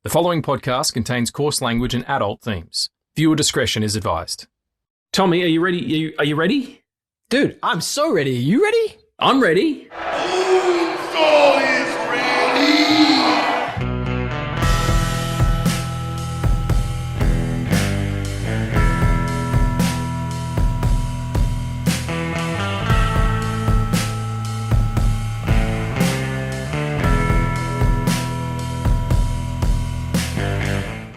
The following podcast contains coarse language and adult themes. Viewer discretion is advised. Tommy, are you ready? Are you ready? Dude, I'm so ready. Are you ready? I'm ready. Moonstall is ready!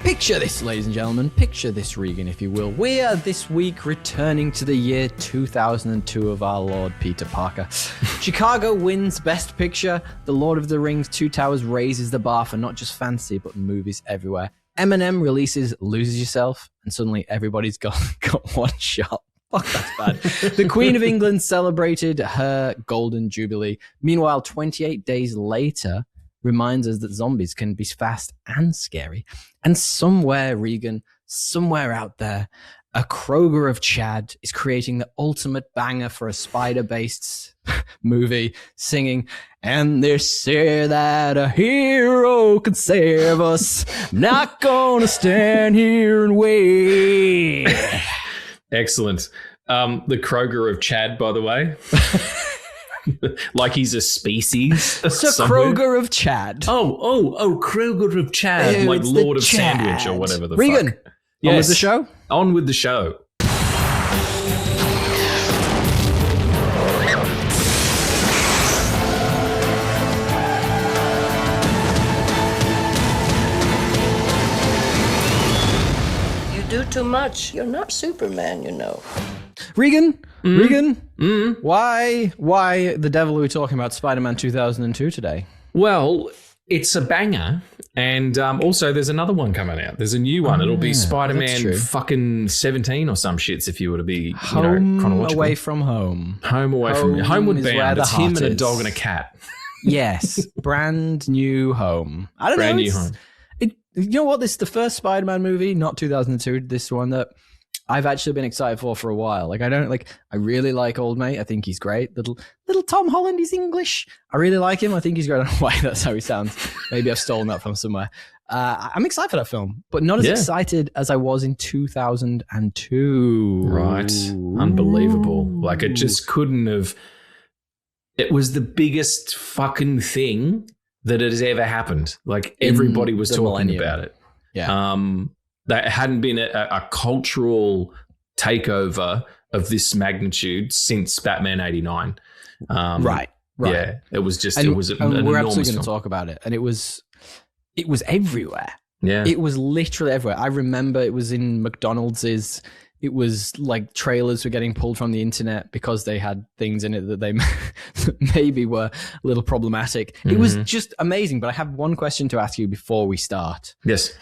Picture this, ladies and gentlemen. Picture this, Regan, if you will. We are this week returning to the year 2002 of our Lord Peter Parker. Chicago wins Best Picture. The Lord of the Rings Two Towers raises the bar for not just fantasy, but movies everywhere. Eminem releases Lose Yourself, and suddenly everybody's got one shot. Fuck, that's bad. The Queen of England celebrated her Golden Jubilee. Meanwhile, 28 days later, reminds us that zombies can be fast and scary. And somewhere, Regan, somewhere out there, a Kroger of Chad is creating the ultimate banger for a spider-based movie, singing, "And they say that a hero can save us. Not gonna stand here and wait." Excellent. The Kroger of Chad, by the way. Like he's a species. It's a somewhere. Kroger of Chad. Oh, Kroger of Chad. Ew, like it's Lord the of Chad. Sandwich or whatever the Regan, fuck. on with the show? On with the show. You do too much. You're not Superman, you know. Regan, why the devil are we talking about Spider-Man 2002 today? Well, it's a banger. And also there's another one coming out. There's a new one. It'll be that's Spider-Man true. fucking 17 or some shits if you were to be, Home chronological. away from home. Home away from Homeward is where Bound. the It's him heart and a is. dog and a cat. Yes, brand new home. I don't Brand know. new it's- home. You know what? This is the first Spider-Man movie, not 2002. This one that I've actually been excited for a while. Like I really like Old Mate. I think he's great. Little Tom Holland, he's English. I really like him. I think he's great. I don't know why that's how he sounds. Maybe I've stolen that from somewhere. I'm excited for that film, but not as excited as I was in 2002. Right. Unbelievable. Like it just couldn't have. It was the biggest fucking thing that has ever happened. Like everybody was the talking millennium. about it. Yeah. There hadn't been a cultural takeover of this magnitude since Batman 89. Right. Yeah. It was just, And, it was an and we're enormous absolutely going film. to talk about it. And it was everywhere. Yeah. It was literally everywhere. I remember it was in McDonald's. It was like trailers were getting pulled from the internet because they had things in it that they maybe were a little problematic. It was just amazing. But I have one question to ask you before we start. Yes.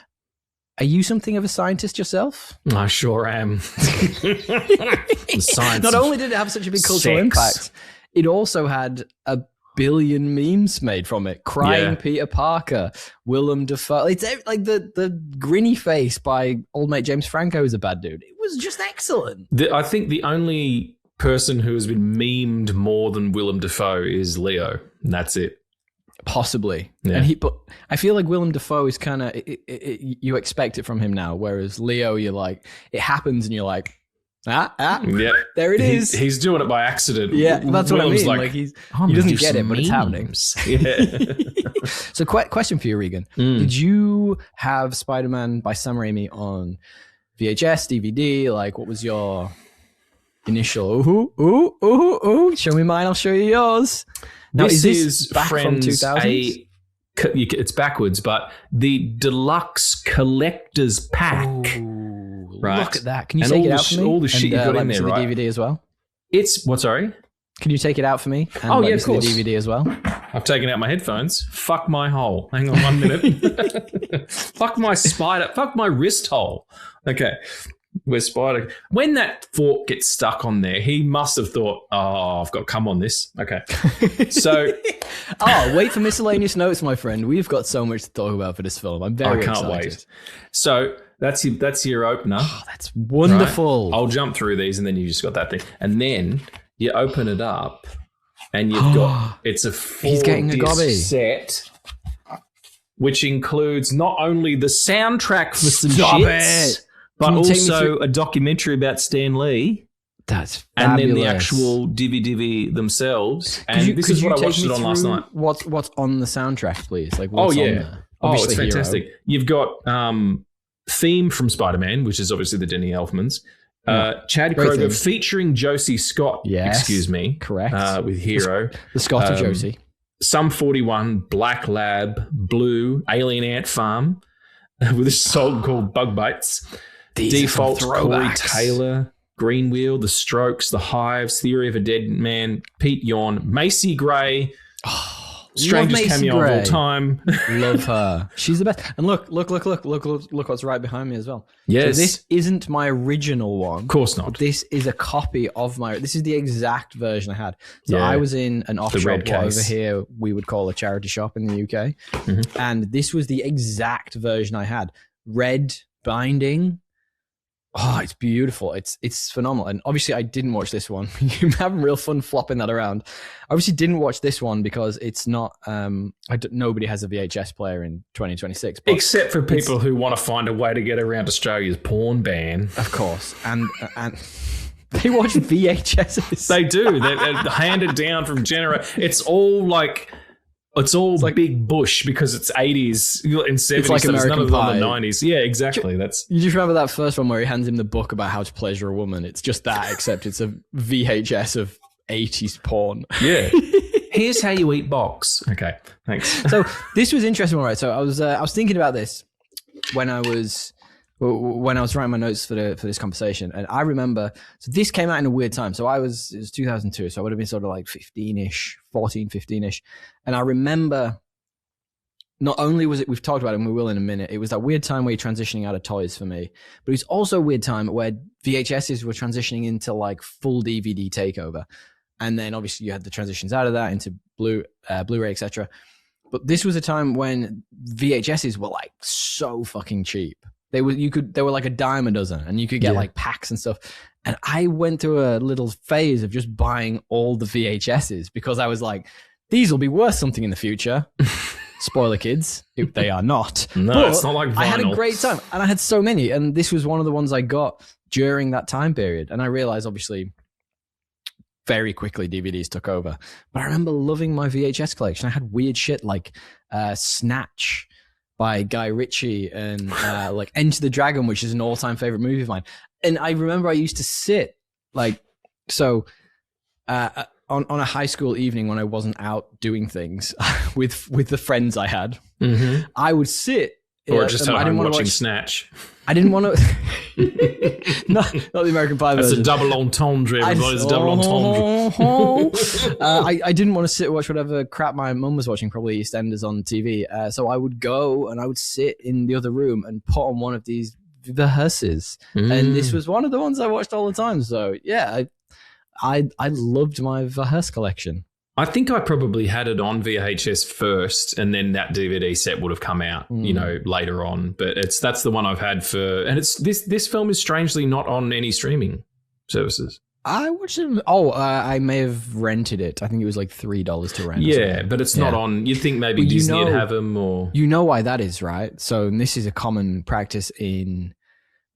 Are you something of a scientist yourself? I sure am. The science Not of only did it have such a big cultural sex. impact, it also had a billion memes made from it. Crying Yeah. Peter Parker, Willem Dafoe. It's like the grinny face by old mate James Franco is a bad dude. It was just excellent. I think the only person who has been memed more than Willem Dafoe is Leo, and that's it. Possibly. Yeah. But I feel like Willem Dafoe is kind of, you expect it from him now, whereas Leo, you're like, it happens and you're like, Yeah, there it is. He's doing it by accident. Yeah, that's what I Willem's mean. Like he doesn't get it, but it's happening. Yeah. So, question for you, Regan: Did you have Spider-Man by Sam Raimi on VHS, DVD? Like, what was your initial? Ooh! Show me mine. I'll show you yours. Now, This is this is back from friends 2000s? it's backwards, but the deluxe collector's pack. Ooh, Right. Look at that. Can you And take all it the out for me? all the shit you got let in me there, see right? the DVD as well. It's what? Sorry, Can you take it out for me? And Oh, let yeah, me of see course. the DVD as well. I've taken out my headphones. Fuck my hole. Hang on 1 minute. Fuck my spider. Fuck my wrist hole. Okay. Where's Spider? When that fork gets stuck on there, he must have thought, oh, I've got cum on this. Okay. So Wait for miscellaneous notes, my friend. We've got so much to talk about for this film. I'm very I can't excited. wait. So that's your opener. Oh, that's wonderful. Right? I'll jump through these and then you just got that thing. And then you open it up and you've got, it's a 4 He's getting a disc gobby. set which includes not only the soundtrack for some Stop shits, it. but Can you take me also through- a documentary about Stan Lee. That's And fabulous. then the actual DVD themselves. Could And you- this could is you what I take watched me it on last through night. What's on the soundtrack, please? Like, Oh, what's on yeah. there? Oh, it's Obviously Hero. fantastic. You've got theme from Spider-Man, which is obviously the Denny Elfmans. Chad Great Kroger theme. featuring Josie Scott, Yes, excuse me. correct. With Hero. The Scotty Josie. Sum 41, Black Lab, Blue, Alien Ant Farm, with a song called Bug Bites. These are some Default, Corey throwbacks. Taylor, Green Wheel, The Strokes, The Hives, Theory of a Dead Man, Pete Yorn, Macy Gray, strangest Macy cameo of all Gray. time. Love her. She's the best. And look what's right behind me as well. Yes. So this isn't my original one. Of course not. This is a copy of this is the exact version I had. So Yeah. I was in an off The shop, red what case. over here we would call a charity shop in the UK. And this was the exact version I had. Red binding. Oh, it's beautiful. It's phenomenal. And obviously I didn't watch this one. You're having real fun flopping that around. I obviously didn't watch this one because it's not nobody has a VHS player in 2026. But Except for people who want to find a way to get around Australia's porn ban. of course. And they watch VHSs. They do. They're handed down from generation. It's all like big bush because it's 80s and 70s. like so there's none American of them Pie. in the 90s. Yeah, exactly. That's You just remember that first one where he hands him the book about how to pleasure a woman. It's just that, except it's a VHS of 80s porn. yeah. Here's how you eat box. Okay, thanks. So this was interesting, all right. So I was thinking about this when I was writing my notes for this conversation, and I remember. So this came out in a weird time. So it was 2002, so I would have been sort of like 15ish, 14, 15ish, and I remember. Not only was it, we've talked about it and we will in a minute, it was that weird time where you're transitioning out of toys for me, but it was also a weird time where VHSs were transitioning into like full DVD takeover. And then obviously you had the transitions out of that into Blu-ray, etc. But this was a time when VHSs were like so fucking cheap. They were like a dime a dozen, and you could get like packs and stuff. And I went through a little phase of just buying all the VHSs because I was like, these will be worth something in the future. Spoiler, kids, they are not. No, But it's not like vinyl. I had a great time, and I had so many, and this was one of the ones I got during that time period. And I realized, obviously, very quickly DVDs took over. But I remember loving my VHS collection. I had weird shit like Snatch by Guy Ritchie and like Enter the Dragon, which is an all-time favorite movie of mine. And I remember I used to sit on a high school evening when I wasn't out doing things with the friends I had. Mm-hmm. I would sit. Or just at home wanna watching Snatch. I didn't want to. not the American Pie That's version. a double entendre, everybody. It's a double entendre. I didn't want to sit and watch whatever crap my mum was watching, probably EastEnders on TV. So I would go and I would sit in the other room and put on one of these rehearses. And this was one of the ones I watched all the time. So yeah, I loved my rehearse collection. I think I probably had it on VHS first, and then that DVD set would have come out, later on. But that's the one I've had for, and it's this film is strangely not on any streaming services. I watched it. I may have rented it. I think it was like $3 to rent. Yeah, but it's not on. You'd think maybe Disney would have them, or you know why that is, right? So this is a common practice in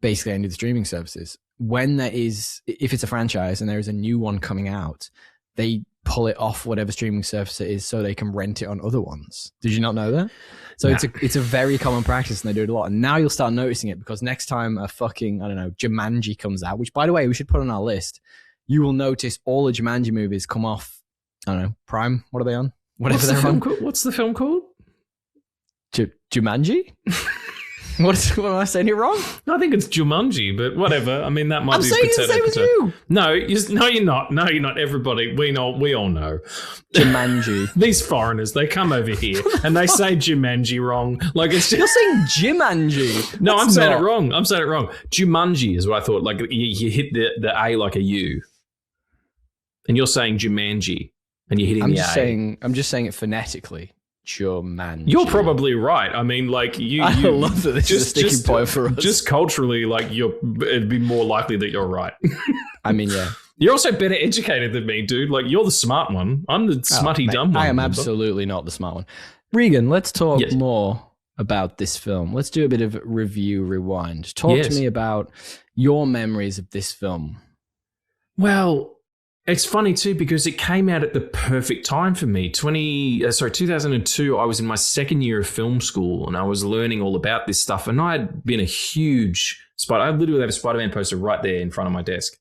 basically any of the streaming services. When if it's a franchise and there is a new one coming out, they pull it off whatever streaming service it is so they can rent it on other ones. Did you not know that? So it's a very common practice, and they do it a lot. And now you'll start noticing it because next time a fucking, I don't know, Jumanji comes out, which by the way, we should put on our list, you will notice all the Jumanji movies come off, I don't know, Prime. What are they on? Whatever they're on. What's the film called? Jumanji? What am I saying it wrong? I think it's Jumanji, but whatever. I mean, that might be saying it's the same as you. No, you're not. No, you're not. Everybody, we all know. Jumanji. These foreigners, they come over here and they say Jumanji wrong. Like it's just, You're saying Jumanji. no, I'm saying it wrong. Jumanji is what I thought. Like you hit the A like a U, and you're saying Jumanji, and you're hitting I'm the just A. saying. I'm just saying it phonetically. Jumanji. You're probably right. I mean, like you. I love that this is a sticking point for us. Just culturally, like it'd be more likely that you're right. I mean, yeah. You're also better educated than me, dude. Like you're the smart one. I'm the smutty dumb one. I am remember? absolutely not the smart one. Regan, let's talk more about this film. Let's do a bit of review rewind. Talk Yes. to me about your memories of this film. Well, it's funny too because it came out at the perfect time for me. 2002, I was in my second year of film school and I was learning all about this stuff. And I had been a huge I literally have a Spider-Man poster right there in front of my desk.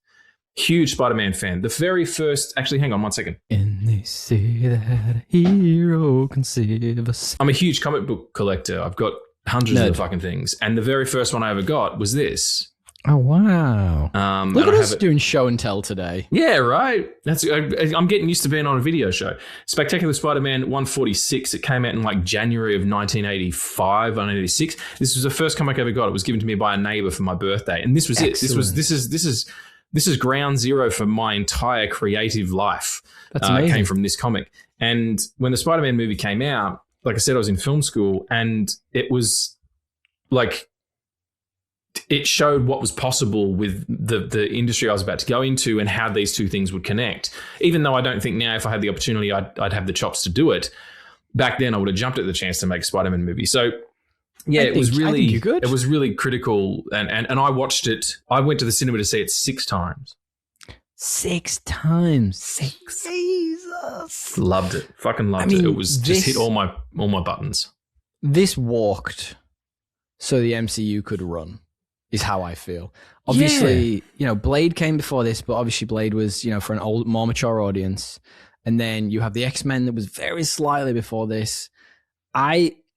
Huge Spider-Man fan. The very first, actually, hang on 1 second. And they say that a hero can save us. I'm a huge comic book collector. I've got hundreds of the fucking things. And the very first one I ever got was this. Oh, wow. Look at us doing show and tell today. Yeah, right. I'm getting used to being on a video show. Spectacular Spider-Man 146. It came out in like January of 1985, 1986. This was the first comic I ever got. It was given to me by a neighbor for my birthday. And this was Excellent. This is ground zero for my entire creative life. That's amazing. Came from this comic. And when the Spider-Man movie came out, like I said, I was in film school and it was like, it showed what was possible with the industry I was about to go into and how these two things would connect. Even though I don't think now if I had the opportunity, I'd have the chops to do it. Back then I would have jumped at the chance to make a Spider-Man movie. So yeah, it was really critical. And I watched it. I went to the cinema to see it 6 times. 6 times. 6. Jesus. Loved it. Fucking loved it. It was just hit all my buttons. This walked so the MCU could run, is how I feel. Obviously, Blade came before this, but obviously Blade was, for an more mature audience. And then you have the X-Men that was very slightly before this.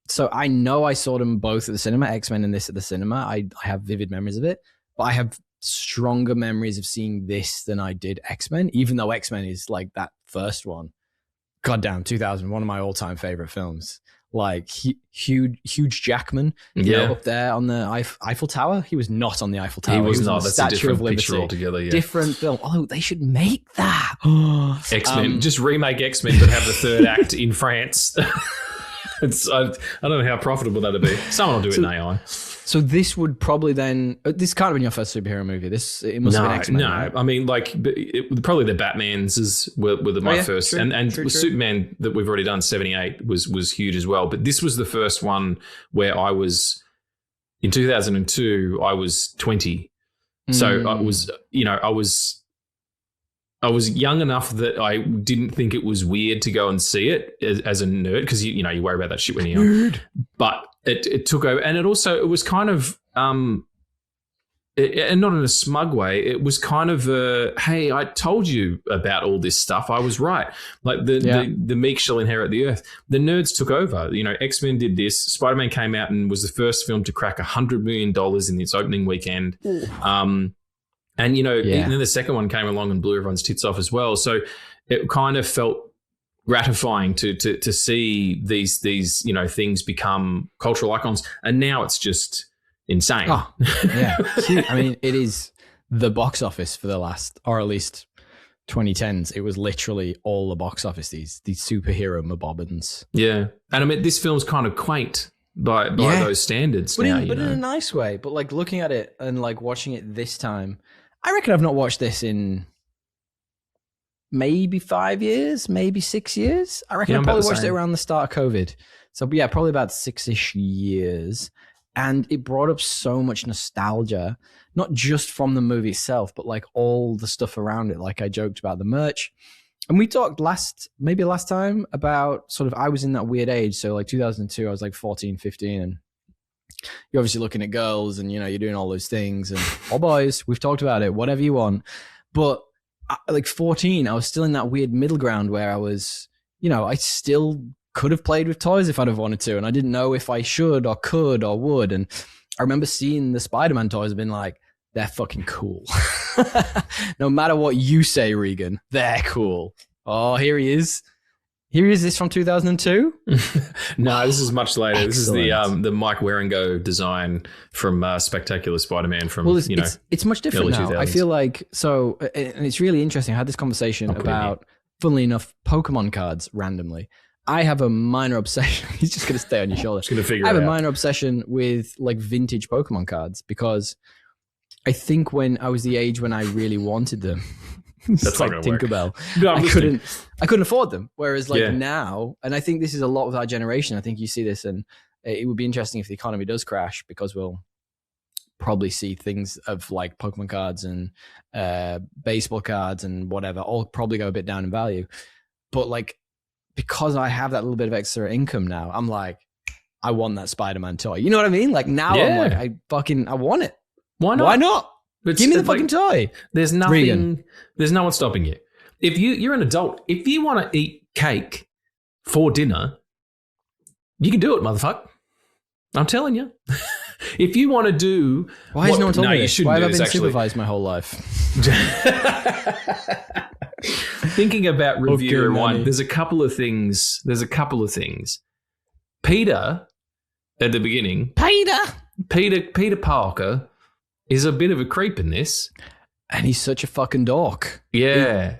So I know I saw them both at the cinema, X-Men and this at the cinema. I have vivid memories of it, but I have stronger memories of seeing this than I did X-Men, even though X-Men is like that first one. Goddamn, 2000, one of my all-time favorite films. Like huge Jackman, up there on the Eiffel Tower. He was not on the Eiffel Tower. He was not. On the That's Statue a different of Liberty. picture altogether. Yeah. Different film. Oh, they should make that. X-Men. Just remake X-Men, but have the third act in France. I don't know how profitable that'd be. Someone will do it in AI. So this would probably then. This can't have been your first superhero movie. It must have been X-Men. No, right? I mean, like probably the Batman's were my first, true, and true. Superman that we've already done 78 was huge as well. But this was the first one where I was in 2002. I was 20, so I was young enough that I didn't think it was weird to go and see it as a nerd because you worry about that shit when you're young. But it took over, and it was kind of and not in a smug way. It was kind of hey, I told you about all this stuff. I was right. Like the meek shall inherit the earth. The nerds took over. X-Men did this. Spider-Man came out and was the first film to crack $100 million in its opening weekend. And then the second one came along and blew everyone's tits off as well. So it kind of felt gratifying to see these things become cultural icons. And now it's just insane. Oh, yeah. I mean, it is the box office for the last, or at least 2010s. It was literally all the box office. These superhero mabobbins. Yeah, and I mean, this film's kind of quaint by those standards. But in a nice way. But like looking at it and like watching it this time. I reckon I've not watched this in maybe 5 years, maybe 6 years. I reckon I probably watched it around the start of COVID. So yeah, probably about 6-ish years. And it brought up so much nostalgia, not just from the movie itself, but like all the stuff around it. Like I joked about the merch. And we talked last time about sort of, I was in that weird age. So like 2002, I was like 14, 15 and you're obviously looking at girls and, you're doing all those things and all boys, we've talked about it, whatever you want. But like 14, I was still in that weird middle ground where I was, I still could have played with toys if I'd have wanted to. And I didn't know if I should or could or would. And I remember seeing the Spider-Man toys and being like, they're fucking cool. No matter what you say, Regan, they're cool. Oh, here he is. Here is this from 2002? No, this is much later. Excellent. This is the Mike Waringo design from Spectacular Spider-Man from, it's much different now. 2000s. I feel like, so, and it's really interesting. I had this conversation about, funnily enough, Pokemon cards randomly. I have a minor obsession. He's just going to stay on your shoulder. I have a minor obsession with like vintage Pokemon cards because I think when I was the age when I really wanted them, that's like not Tinkerbell. No, I couldn't afford them. Whereas like now, and I think this is a lot with our generation. I think you see this, and it would be interesting if the economy does crash, because we'll probably see things of like Pokemon cards and baseball cards and whatever all probably go a bit down in value. But like, because I have that little bit of extra income now, I'm like, I want that Spider-Man toy. You know what I mean? Like now I'm like, I want it. Why not? Why not? Give me the fucking toy. There's nothing. Regan. There's no one stopping you. If you're an adult, if you want to eat cake for dinner, you can do it, motherfucker. I'm telling you. If you want to do, why is no one told me this? Why have I been actually supervised my whole life? Thinking about review Okay, rewind, Manny. there's a couple of things. Peter, at the beginning, Peter Parker is a bit of a creep in this. And he's such a fucking dork. Yeah.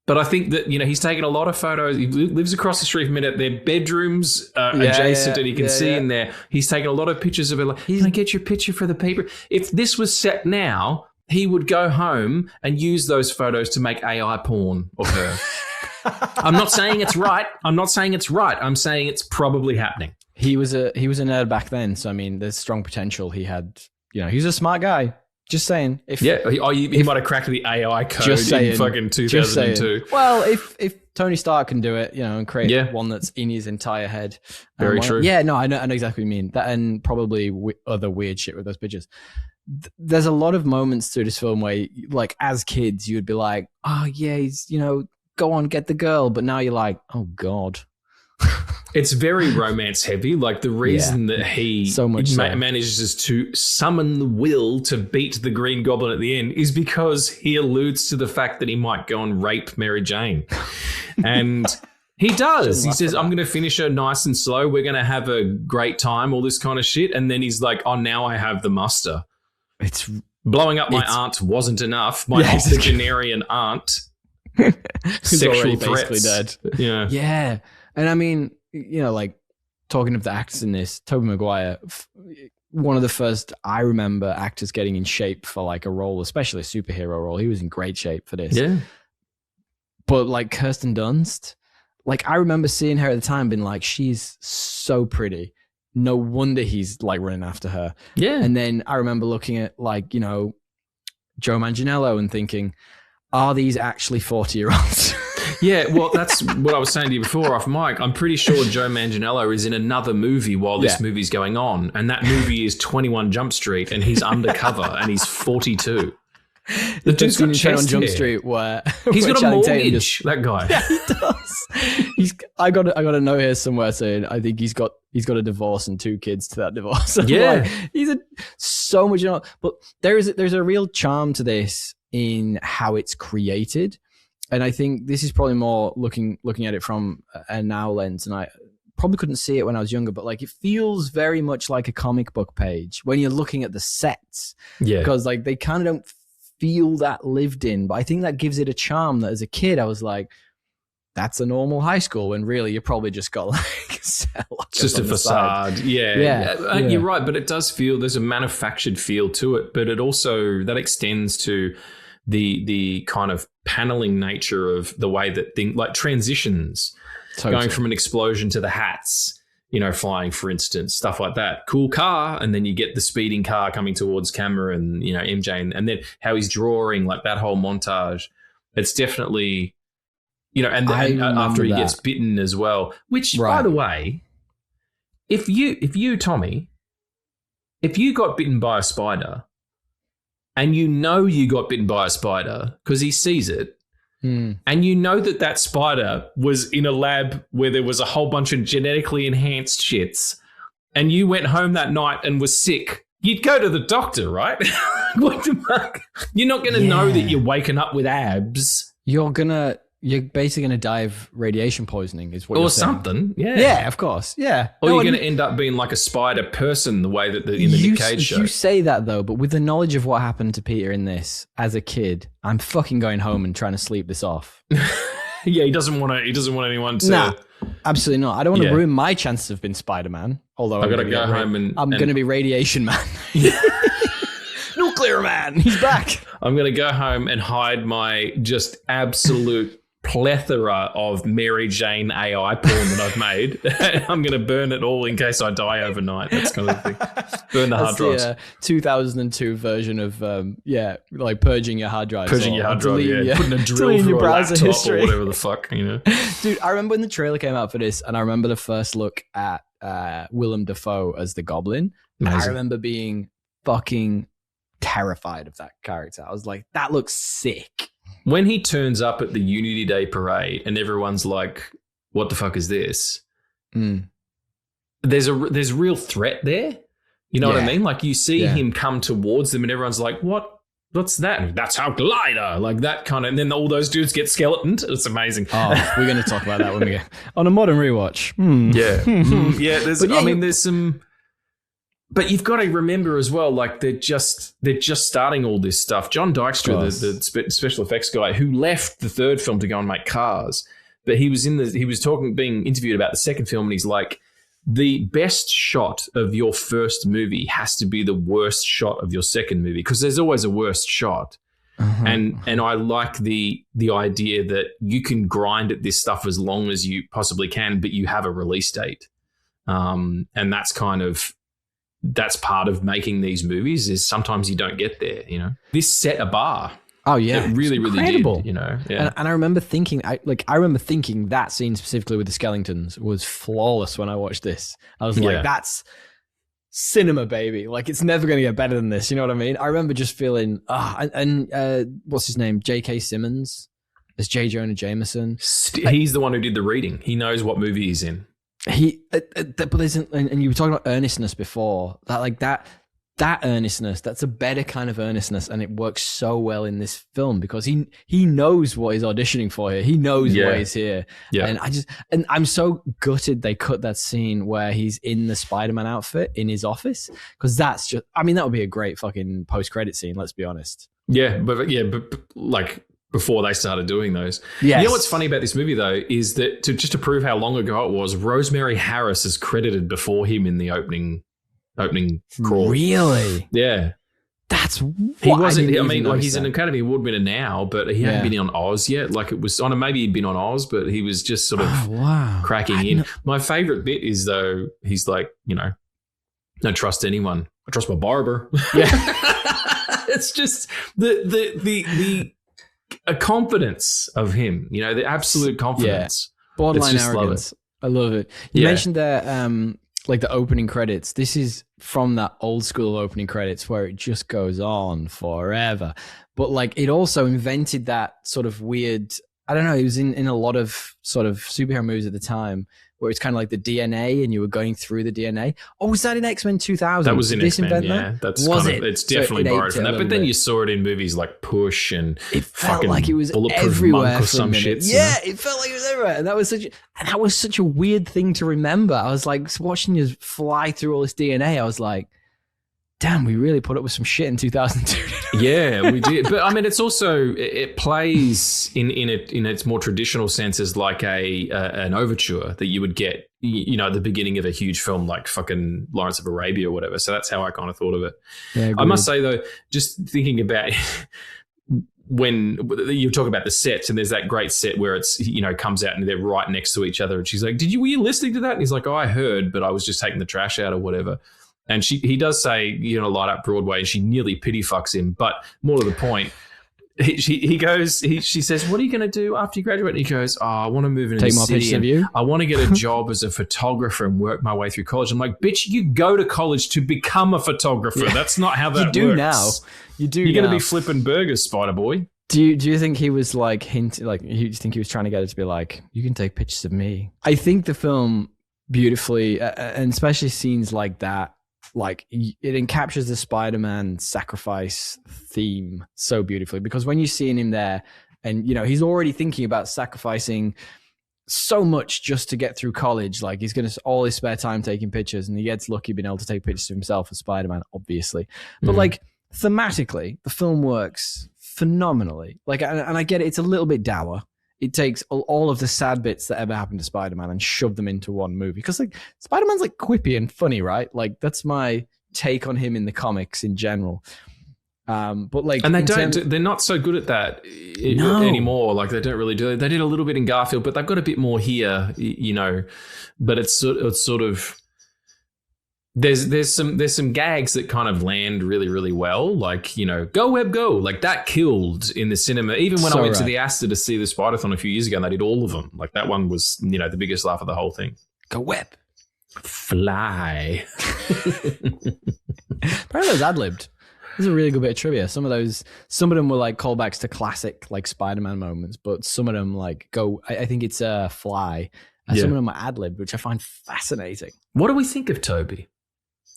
But I think that, he's taken a lot of photos. He lives across the street from it. Their bedrooms are adjacent, and you can see in there. He's taken a lot of pictures of it. Like, can I get your picture for the paper? If this was set now, he would go home and use those photos to make AI porn of her. I'm not saying it's right. I'm saying it's probably happening. He was a nerd back then, so I mean, there's strong potential. He had, he's a smart guy. Just saying. He might have cracked the AI code in fucking 2002. Well, if Tony Stark can do it, and create one that's in his entire head. Very true. Yeah, no, I know exactly what you mean. That, and probably other weird shit with those pictures. There's a lot of moments through this film where, like, as kids, you'd be like, oh, yeah, he's, go on, get the girl. But now you're like, oh, God. It's very romance heavy. Like, the reason that he manages to summon the will to beat the Green Goblin at the end is because he alludes to the fact that he might go and rape Mary Jane. And he does. He says, I'm going to finish her nice and slow. We're going to have a great time, all this kind of shit. And then he's like, oh, now I have the muster. It's blowing up my aunt wasn't enough. My octogenarian aunt. Sexual threats. Basically dead. Yeah. Yeah. And I mean, like, talking of the actors in this, Tobey Maguire, one of the first I remember actors getting in shape for like a role, especially a superhero role. He was in great shape for this. Yeah. But like Kirsten Dunst, like I remember seeing her at the time being like, she's so pretty. No wonder he's like running after her. Yeah. And then I remember looking at like, Joe Manganiello and thinking, are these actually 40-year-olds? Yeah, well, that's what I was saying to you before off mic. I'm pretty sure Joe Manganiello is in another movie while this movie's going on, and that movie is 21 Jump Street, and he's undercover, and he's 42. The dude's got chest Jump hair. Street where He's got a Channing Tatum mortgage, that guy. Yeah, he does. I got a note here somewhere saying I think he's got a divorce and 2 kids to that divorce. Yeah, like, he's so much. But there's a real charm to this in how it's created. And I think this is probably more looking at it from a now lens, and I probably couldn't see it when I was younger, but like it feels very much like a comic book page when you're looking at the sets. Yeah. Because like they kind of don't feel that lived in, but I think that gives it a charm that as a kid I was like, that's a normal high school, when really you probably just got like just a facade. Yeah. You're right, but it does feel there's a manufactured feel to it, but it also that extends to the kind of paneling nature of the way that things like transitions, going from an explosion to the hats, flying, for instance, stuff like that. Cool car, and then you get the speeding car coming towards camera, and MJ, and then how he's drawing, like that whole montage. It's definitely, and after he gets bitten as well. Which, by the way, if you Tommy, if you got bitten by a spider. And you got bitten by a spider because he sees it. And that spider was in a lab where there was a whole bunch of genetically enhanced shits. And you went home that night and was sick. You'd go to the doctor, right? What the fuck? You're not going to know that you're waking up with abs. You're basically going to die of radiation poisoning is what you're saying. Or something, yeah. Yeah, of course, yeah. Or you're going to end up being like a spider person the way that in the Nick Cage show. You say that though, but with the knowledge of what happened to Peter in this as a kid, I'm fucking going home and trying to sleep this off. Yeah, he doesn't want anyone to... Nah, absolutely not. I don't want to ruin my chances of being Spider-Man, although I've got to go home and... I'm going to be Radiation Man. Nuclear Man, he's back. I'm going to go home and hide my just absolute plethora of Mary Jane AI porn that I've made. I'm going to burn it all in case I die overnight. That's kind of the thing. Burn the hard drives. The 2002 version of like purging your hard drives. Purging your hard drive, putting a drill through a laptop or whatever the fuck, Dude, I remember when the trailer came out for this, and I remember the first look at Willem Dafoe as the Goblin. Amazing. I remember being fucking terrified of that character. I was like, that looks sick. When he turns up at the Unity Day parade and everyone's like, what the fuck is this? There's real threat there. You know what I mean? Like you see him come towards them and everyone's like, what's that? That's our glider. Like that kind of, and then all those dudes get skeletoned. It's amazing. Oh, we're going to talk about that when we get on a modern rewatch. Yeah. There's some, but you've got to remember as well, like they're just starting all this stuff. John Dykstra, the special effects guy, who left the third film to go and make Cars, but he was being interviewed about the second film, and he's like, the best shot of your first movie has to be the worst shot of your second movie, because there's always a worst shot. And I like the idea that you can grind at this stuff as long as you possibly can, but you have a release date, and that's part of making these movies, is sometimes you don't get there, This set a bar. Oh yeah, it really incredible. Did, And I remember thinking, that scene specifically with the skeletons was flawless when I watched this. I was like, that's cinema, baby. Like it's never going to get better than this. You know what I mean? I remember just feeling, what's his name? J.K. Simmons as J. Jonah Jameson. He's the one who did the reading. He knows what movie he's in. But and you were talking about earnestness before. That earnestness, that's a better kind of earnestness, and it works so well in this film because he knows what he's auditioning for here. He knows why he's here. Yeah. And I'm so gutted they cut that scene where he's in the Spider-Man outfit in his office, because that's just, that would be a great fucking post-credit scene, let's be honest. But like before they started doing those. Yes. You know what's funny about this movie though is that just to prove how long ago it was, Rosemary Harris is credited before him in the opening crawl. Really? Yeah. That's he wasn't. I mean, like he's an Academy Award winner now, but he hadn't been on Oz yet. Like it was on. Maybe he'd been on Oz, but he was just sort of cracking in. My favorite bit is though he's like, don't trust anyone. I trust my barber. Yeah. It's just the confidence of him. The absolute confidence. Yeah. Borderline arrogance. I love it. You mentioned that. Like the opening credits, this is from that old school opening credits where it just goes on forever. But like it also invented that sort of weird, I don't know, it was in a lot of sort of superhero movies at the time where it's kind of like the DNA and you were going through the DNA. Oh, was that in X-Men 2000? That was in X-Men, yeah. That's it's definitely borrowed from that. But then you saw it in movies like Push and it felt like it was Bulletproof everywhere Monk or some shit. Yeah, it felt like it was everywhere. And that was such a weird thing to remember. I was like watching you fly through all this DNA. I was like, damn, we really put up with some shit in 2002. Yeah, we did. But I mean, it's also, it plays in its more traditional sense as like an overture that you would get, at the beginning of a huge film like fucking Lawrence of Arabia or whatever. So that's how I kind of thought of it. Yeah, I must say though, just thinking about when you talk about the sets, and there's that great set where it's, comes out and they're right next to each other. And she's like, were you listening to that? And he's like, oh, I heard, but I was just taking the trash out or whatever. And he does say, light up Broadway, and she nearly pity fucks him. But more to the point, she says, what are you going to do after you graduate? And he goes, oh, I want to move into the city. And you? I want to get a job as a photographer and work my way through college. I'm like, bitch, you go to college to become a photographer. Yeah. That's not how that works. You do now. You're going to be flipping burgers, Spider Boy. Do you think he was like you think he was trying to get it to be like, you can take pictures of me? I think the film beautifully, and especially scenes like that, like it encaptures the Spider-Man sacrifice theme so beautifully, because when you're seeing him there and he's already thinking about sacrificing so much just to get through college, like he's going to all his spare time taking pictures, and he gets lucky being able to take pictures of himself as Spider-Man, obviously. But like thematically the film works phenomenally. Like, and I get it, it's a little bit dour. It takes all of the sad bits that ever happened to Spider-Man and shove them into one movie. Because like Spider-Man's like quippy and funny, right? Like that's my take on him in the comics in general. But like, and they're not so good at that anymore. Like they don't really do it. They did a little bit in Garfield, but they've got a bit more here, you know. But it's sort of there's some gags that kind of land really, really well. Like, you know, go Web go, like that killed in the cinema. Even when I went to the Astor to see the Spider-Thon a few years ago, and they did all of them. Like that one was, you know, the biggest laugh of the whole thing. Go Web. Fly. Apparently it was ad-libbed. This is a really good bit of trivia. Some of them were like callbacks to classic like Spider-Man moments, but some of them like I think it's Fly. Some of them are ad-libbed, which I find fascinating. What do we think of Toby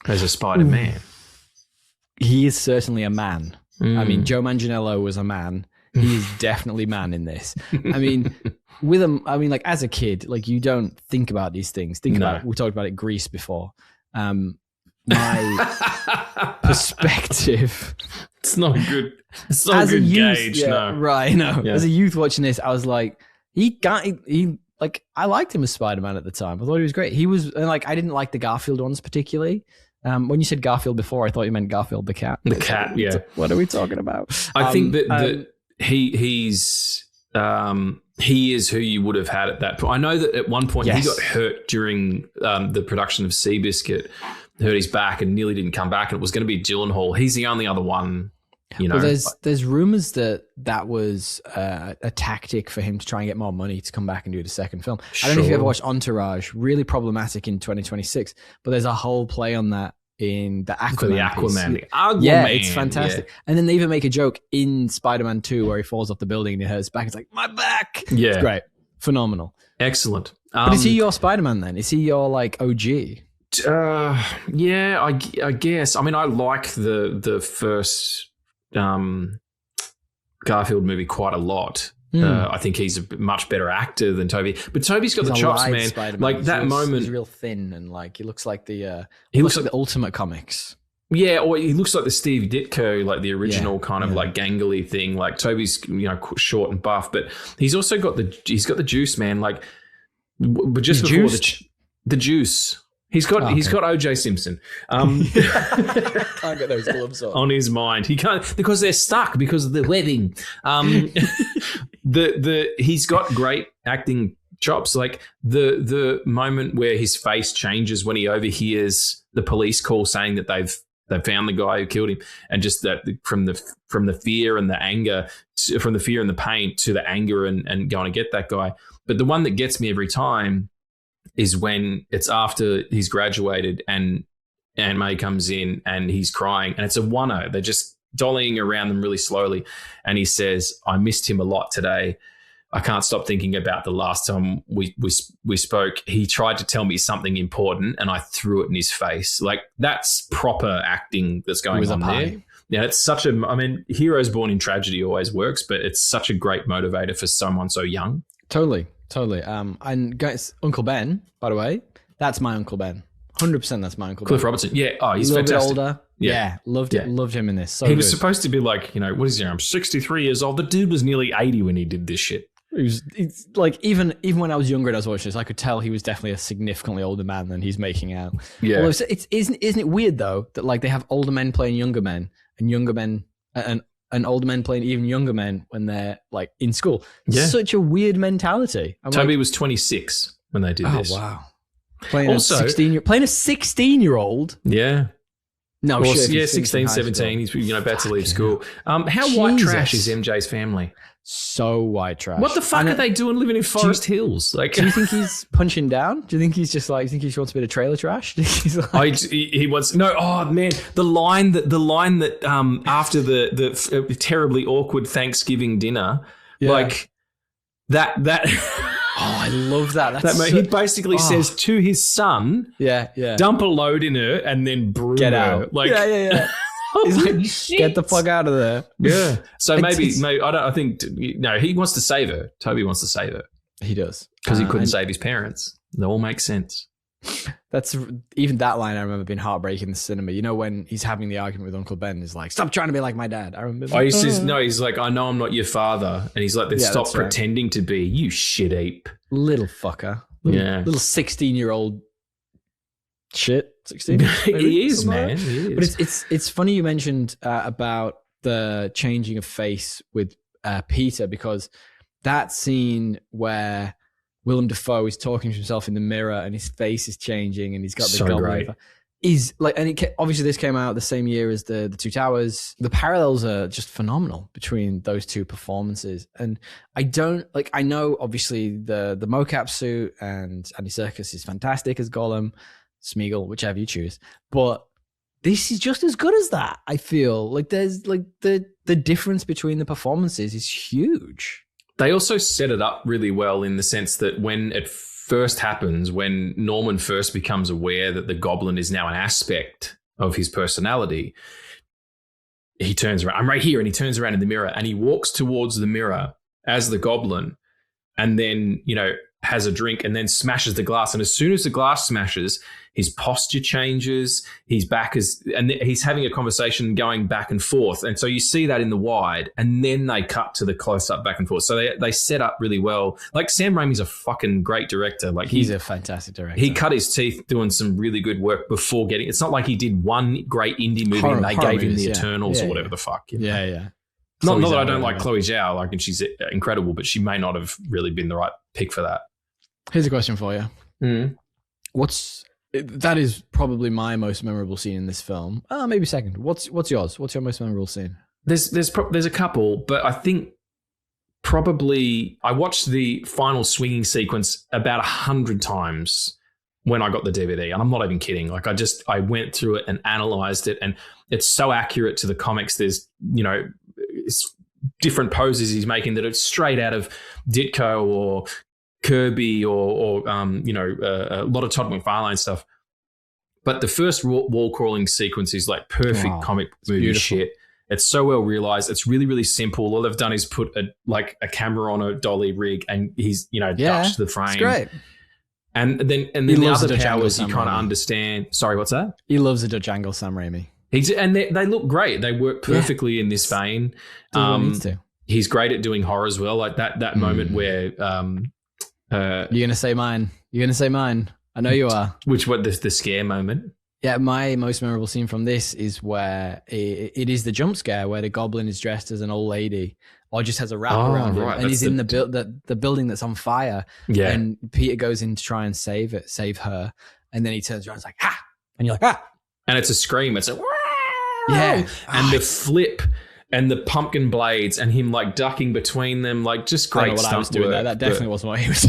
as a Spider-Man? He is certainly a man. I mean, Joe Manganiello was a man. He is definitely man in this. I mean, with him, I mean, like as a kid, like you don't think about these things. We talked about it, Grease before. My perspective. It's not good. It's not a good gauge. Yeah, no. Right. No. Yeah. As a youth watching this, I was like, I liked him as Spider-Man at the time. I thought he was great. He was like, I didn't like the Garfield ones particularly. When you said Garfield before, I thought you meant Garfield the cat. The cat, yeah. What are we talking about? I think that he is who you would have had at that point. I know that at one point he got hurt during the production of Seabiscuit, hurt his back and nearly didn't come back, and it was going to be Gyllenhaal. He's the only other one, you know. Well, there's rumors that was a tactic for him to try and get more money to come back and do the second film. I don't know if you ever watched Entourage, really problematic in 2026, but there's a whole play on that in the Aquaman. Yeah, it's fantastic. Yeah. And then they even make a joke in Spider-Man 2 where he falls off the building and he hurts his back. It's like, my back. Yeah. It's great. Phenomenal. Excellent. But is he your Spider-Man then? Is he your like OG? Yeah, I guess. I mean, I like the first Garfield movie quite a lot. I think he's a much better actor than Toby, but Toby's got the chops, man. Spider-Man. Like that moment, he's real thin and like he looks like the he looks like the Ultimate Comics. Yeah, or he looks like the Steve Ditko, like the original kind of like gangly thing. Like Toby's, you know, short and buff, but he's also got the juice, man. Like, but just before the juice. He's got OJ Simpson. Can't get those gloves on his mind. He can't because they're stuck because of the wedding. He's got great acting chops. Like the moment where his face changes when he overhears the police call saying that they've found the guy who killed him, and just that from the fear and the anger, from the fear and the pain to the anger and going to get that guy. But the one that gets me every time is when it's after he's graduated and Aunt May comes in and he's crying, and it's a one-o. They're just dollying around them really slowly. And he says, I missed him a lot today. I can't stop thinking about the last time we spoke. He tried to tell me something important and I threw it in his face. Like that's proper acting that's going on there. Yeah, it's such heroes born in tragedy always works, but it's such a great motivator for someone so young. Totally. And guys, Uncle Ben, by the way, that's my Uncle Ben. 100% that's my Uncle Ben. Cliff Robertson. Yeah. Oh, he's a little fantastic. bit older. Yeah. Loved him in this. So he was supposed to be like, you know, what is he? I'm 63 years old. The dude was nearly 80 when he did this shit. It's like even when I was younger and I was watching this, I could tell he was definitely a significantly older man than he's making out. Yeah. Although isn't it weird though that like they have older men playing younger men and younger men and older men playing even younger men when they're like in school. Yeah. Such a weird mentality. Toby was 26 when they did this. Oh wow. Playing a 16-year-old. Yeah. No, well, sure. Yeah, 16, 17. He's about to leave school. How white trash is MJ's family? So white trash. What the fuck are they doing living in Forest Hills? Like, do you think he's punching down? Do you think he's just like? Do you think he wants a bit of trailer trash? He's like, he wants no. Oh man, the line that after the terribly awkward Thanksgiving dinner, like that. Oh, I love that. He basically says to his son, dump a load in her and then brew get her. out. Like, yeah. He's like, get the fuck out of there. Yeah. So maybe I think he wants to save her. Toby wants to save her. He does. Because he couldn't save his parents. It all makes sense. That's even that line I remember being heartbreaking in the cinema. You know, when he's having the argument with Uncle Ben, he's like, stop trying to be like my dad. I remember. He says, no, he's like, I know I'm not your father. And he's like, then stop pretending to be, you shit ape. Little fucker. Little 16-year-old shit. 16. He is, man. He is. But it's funny you mentioned about the changing of face with Peter, because that scene where Willem Dafoe is talking to himself in the mirror and his face is changing and he's got the So goblin great. is like, and obviously this came out the same year as the Two Towers. The parallels are just phenomenal between those two performances. And I know obviously the mocap suit and Andy Serkis is fantastic as Gollum, Smeagol, whichever you choose, but this is just as good as that. I feel like there's like the difference between the performances is huge. They also set it up really well in the sense that when it first happens, when Norman first becomes aware that the goblin is now an aspect of his personality, he turns around. I'm right here. And he turns around in the mirror and he walks towards the mirror as the goblin and then, has a drink and then smashes the glass. And as soon as the glass smashes, his posture changes. He's back and he's having a conversation going back and forth. And so you see that in the wide and then they cut to the close up back and forth. So they set up really well. Like Sam Raimi's a fucking great director. Like he's a fantastic director. He cut his teeth doing some really good work before getting, it's not like he did one great indie movie and they gave him the Eternals or whatever the fuck. Yeah. Not that I don't like Chloe Zhao, like, and she's incredible, but she may not have really been the right pick for that. Here's a question for you. Mm. That is probably my most memorable scene in this film. Maybe second. What's yours? What's your most memorable scene? There's a couple, but I think probably I watched the final swinging sequence about 100 times when I got the DVD, and I'm not even kidding. Like I went through it and analyzed it, and it's so accurate to the comics. There's it's different poses he's making that are straight out of Ditko or Kirby or a lot of Todd McFarlane stuff. But the first wall crawling sequence is like perfect comic movie beautiful shit. It's so well realized. It's really, really simple. All they've done is put a camera on a dolly rig and he's, dutched the frame. It's great. And then the other powers you kind of understand. Sorry, what's that? He loves a Dutch angle, Sam Raimi. And they look great. They work perfectly in this vein. Needs to. He's great at doing horror as well. Like that moment where you're gonna say mine. I know you are. The scare moment? Yeah, my most memorable scene from this is where it is the jump scare where the goblin is dressed as an old lady or just has a wrap around him, and he's in the building that's on fire. Yeah, and Peter goes in to try and save her, and then he turns around and is like, "Ha!" And you're like, "Ah!" And it's a scream. It's a yeah, and the flip. And the pumpkin blades and him like ducking between them, like just great stuff. I was doing that definitely wasn't what he was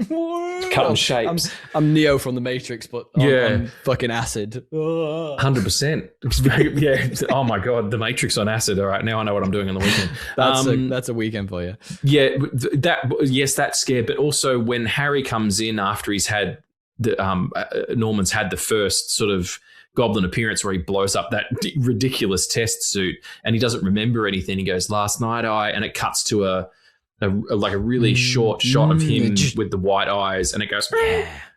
doing. Cutting shapes. I'm Neo from The Matrix, but on fucking acid. 100%. Yeah. Oh my God, The Matrix on acid. All right, now I know what I'm doing on the weekend. That's a weekend for you. Yeah, that scare, but also when Harry comes in after he's had Norman's had the first sort of goblin appearance where he blows up that ridiculous test suit and he doesn't remember anything. He goes, "Last night and it cuts to a really short shot of him with the white eyes, and it goes,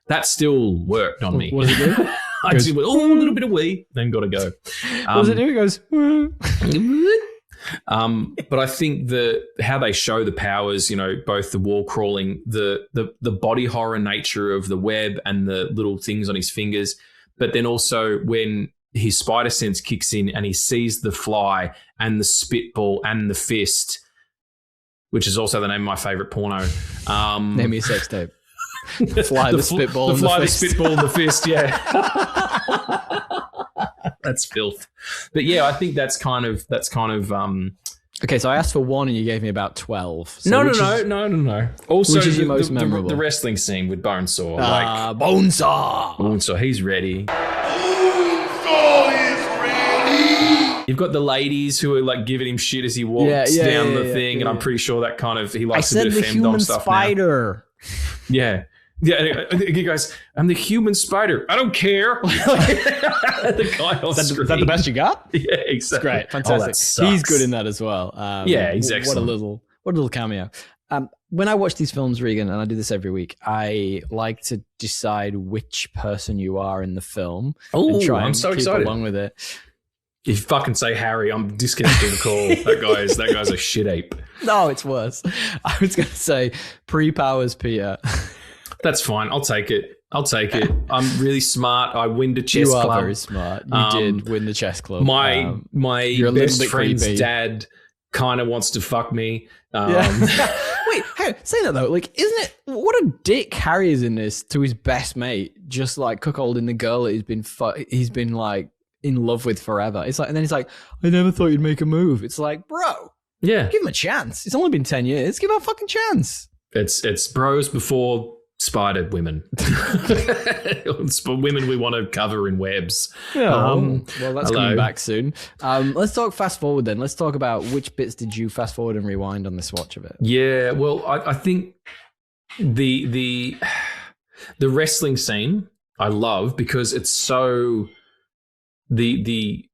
that still worked on me. What does it do? I just went, a little bit of wee, then got to go. What does it do? It goes, but I think how they show the powers, both the wall crawling, the body horror nature of the web and the little things on his fingers, but then also when his spider sense kicks in and he sees the fly and the spitball and the fist, which is also the name of my favorite porno. Name me a sex tape. The fly, the spitball, and the fist. The spitball, and the fist. Yeah, that's filth. But yeah, I think that's kind of. Okay, so I asked for one, and you gave me about 12. So No. Also, which is your most memorable? The wrestling scene with Bonesaw. Bonesaw, he's ready. Bonesaw is ready. You've got the ladies who are like giving him shit as he walks down the thing, and I'm pretty sure that kind of he likes a bit of femdom stuff spider. Now. Yeah, he goes, "I'm the human spider. I don't care." The guy on screen. Is that the best you got? Yeah, exactly. Great, fantastic. He's good in that as well. He's excellent. What a little cameo. When I watch these films, Regan, and I do this every week, I like to decide which person you are in the film. Oh, and try I'm and so keep excited along with it. If you fucking say Harry, I'm disconnecting the call. That guy's a shit ape. No, it's worse. I was going to say pre-powers Peter. That's fine. I'll take it. I'll take it. I'm really smart. I win the chess You club. are very smart. You did win the chess club. My you're a little best bit friend's creepy. dad kind of wants to fuck me. Wait, hey, say that though. Like, isn't it what a dick Harry is in this to his best mate, just like cuckolding the girl that he's been like in love with forever. It's like, and then he's like, I never thought you'd make a move. It's like, bro, Yeah. give him a chance. It's only been 10 years. Give him a fucking chance. It's bros before spider women. It's for women we want to cover in webs. Yeah. Well, that's hello. coming back soon. Let's talk fast forward then. Let's talk about which bits did you fast forward and rewind on this watch of it. Yeah, well, I think the wrestling scene I love because it's so the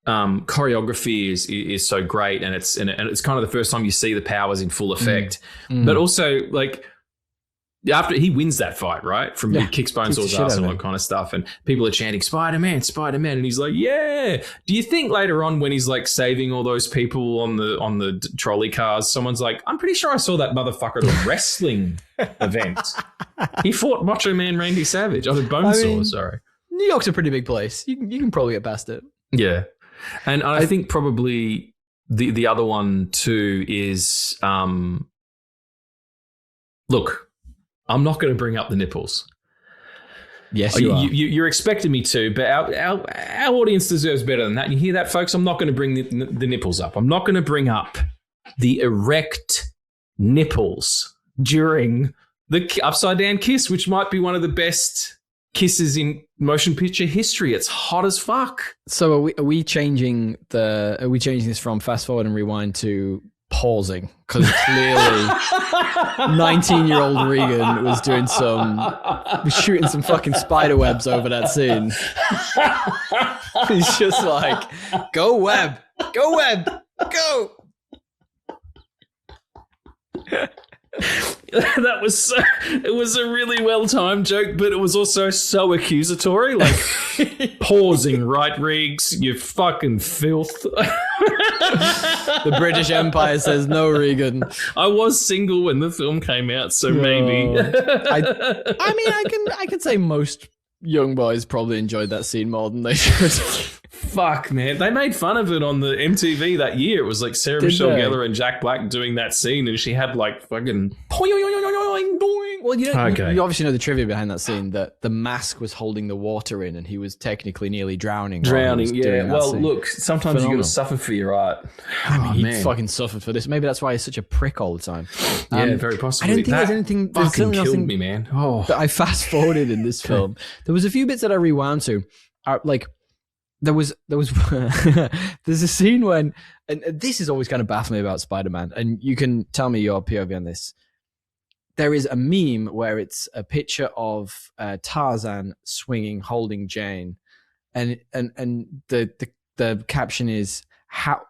choreography is so great, and it's kind of the first time you see the powers in full effect. But also, like, after he wins that fight, right, from he kicks Bonesaw's ass and all that kind of stuff, and people are chanting Spider-Man, Spider-Man, and he's like, yeah. Do you think later on when he's like saving all those people on the trolley cars, someone's like, I'm pretty sure I saw that motherfucker at a wrestling event. He fought Macho Man Randy Savage. I mean, Bonesaw, sorry. New York's a pretty big place. You can probably get past it. Yeah. And I think probably the other one too is, look, I'm not going to bring up the nipples. Yes, you are. You're expecting me to, but our audience deserves better than that. You hear that, folks? I'm not going to bring the nipples up. I'm not going to bring up the erect nipples during the upside down kiss, which might be one of the best kisses in motion picture history. It's hot as fuck. So are we changing this from fast forward and rewind to pausing? Because clearly 19-year-old Regan was shooting some fucking spider webs over that scene. He's just like, go web, go. It was a really well-timed joke, but it was also so accusatory, like pausing, right, Riggs? You fucking filth. The British Empire says no, Regan. I was single when the film came out, so maybe. I mean, I can say most young boys probably enjoyed that scene more than they should. Fuck, man. They made fun of it on the MTV that year. It was like Sarah Michelle Gellar and Jack Black doing that scene, and she had like fucking... Well, you obviously know the trivia behind that scene, that the mask was holding the water in and he was technically nearly drowning. Yeah. Well, look, sometimes you got to suffer for your art. I mean, he fucking suffered for this. Maybe that's why he's such a prick all the time. Yeah, very possibly. I don't think there's anything... fucking killed me, man. Oh. That I fast-forwarded in this film. There was a few bits that I rewound to. There was there's a scene when, and this is always kind of baffling me about Spider-Man, and you can tell me your POV on this. There is a meme where it's a picture of Tarzan swinging, holding Jane, and the caption is how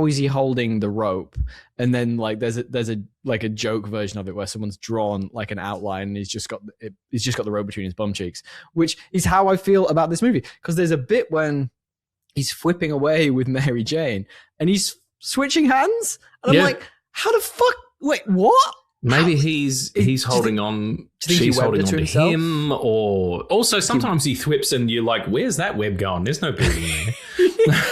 is he holding the rope? And then like there's a like a joke version of it where someone's drawn like an outline and he's just got the rope between his bum cheeks, which is how I feel about this movie, because there's a bit when he's flipping away with Mary Jane and he's switching hands, and I'm like, how the fuck? Wait, what? Maybe he's holding on. She's holding on to him, or also sometimes he thwips, and you're like, "Where's that web going? There's no beauty in there.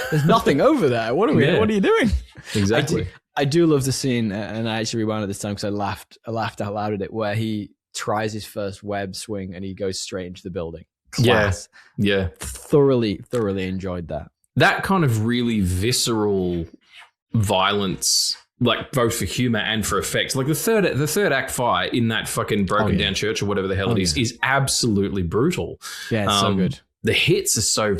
There's nothing over there. What are you doing?" Exactly. I do love the scene, and I actually rewound it this time because I laughed out loud at it, where he tries his first web swing and he goes straight into the building. Class. Yeah. Thoroughly enjoyed that. That kind of really visceral violence, like both for humor and for effects. Like the third act fight in that fucking broken down church or whatever the hell it is absolutely brutal. Yeah, it's so good. The hits are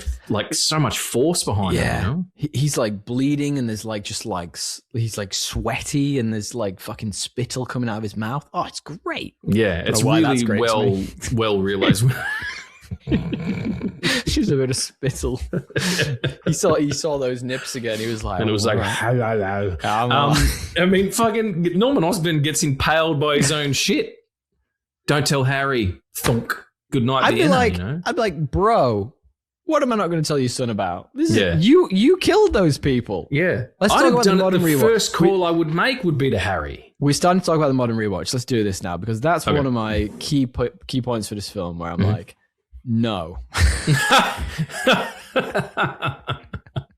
so much force behind it. You know? He's like bleeding, and there's like he's like sweaty, and there's like fucking spittle coming out of his mouth. Oh, it's great. Yeah, it's really well realized. She's a bit of spittle. He saw those nips again. He was like, and it was like, I mean, fucking Norman Osborn gets impaled by his own shit. Don't tell Harry. Thunk. Good night. I'd be like, bro, What am I not going to tell your son about? This is, Yeah. You killed those people. Yeah. Let's I'd talk have about done the it. modern The rewatch. first call I would make would be to Harry. We're starting to talk about the modern rewatch. Let's do this now because that's one of my key points for this film where I'm like, no.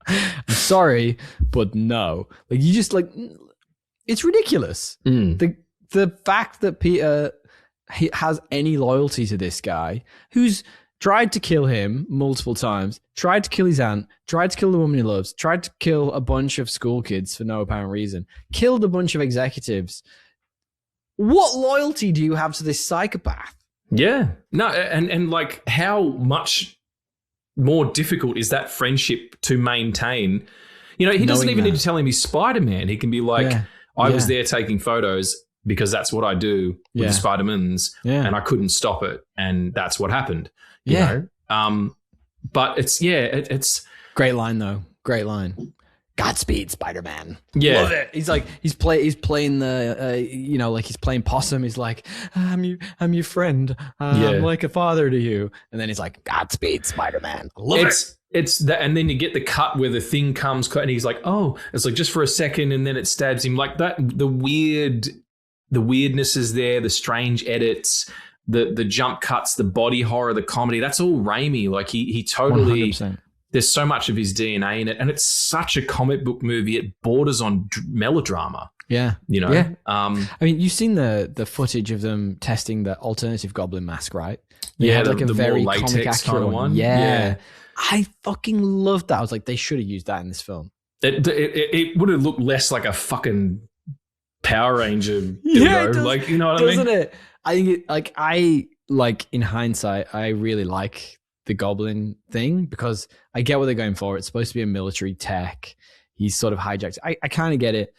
I'm sorry, but no. Like you just like, it's ridiculous. The fact that Peter has any loyalty to this guy who's tried to kill him multiple times, tried to kill his aunt, tried to kill the woman he loves, tried to kill a bunch of school kids for no apparent reason, killed a bunch of executives. What loyalty do you have to this psychopath? Yeah. No, and like how much more difficult is that friendship to maintain? You know, he doesn't even need to tell him he's Spider-Man. He can be like, I was there taking photos because that's what I do with the Spider-Mans and I couldn't stop it. And that's what happened. You know? But it's, it's great line though. Great line. Godspeed, Spider-Man. Yeah. Love it. He's like, he's playing the, you know, like he's playing possum. He's like, I'm your friend. I'm like a father to you. And then he's like, Godspeed, Spider-Man. Love it. It's that, and then you get the cut where the thing comes and he's like, oh, it's like just for a second, and then it stabs him like that. The weirdness is there, the strange edits, the jump cuts, the body horror, the comedy. That's all Raimi. Like he totally. 100%. There's so much of his DNA in it, and it's such a comic book movie. It borders on melodrama. Yeah, you know. Yeah. I mean, you've seen the footage of them testing the alternative Goblin mask, right? They had like a very comic accurate kind of one. Yeah. I fucking loved that. I was like, they should have used that in this film. It would have looked less like a fucking Power Ranger dildo. Like, you know what I mean? Doesn't it? I think I in hindsight, I really like the Goblin thing because I get what they're going for. It's supposed to be a military tech. He's sort of hijacked. I kind of get it,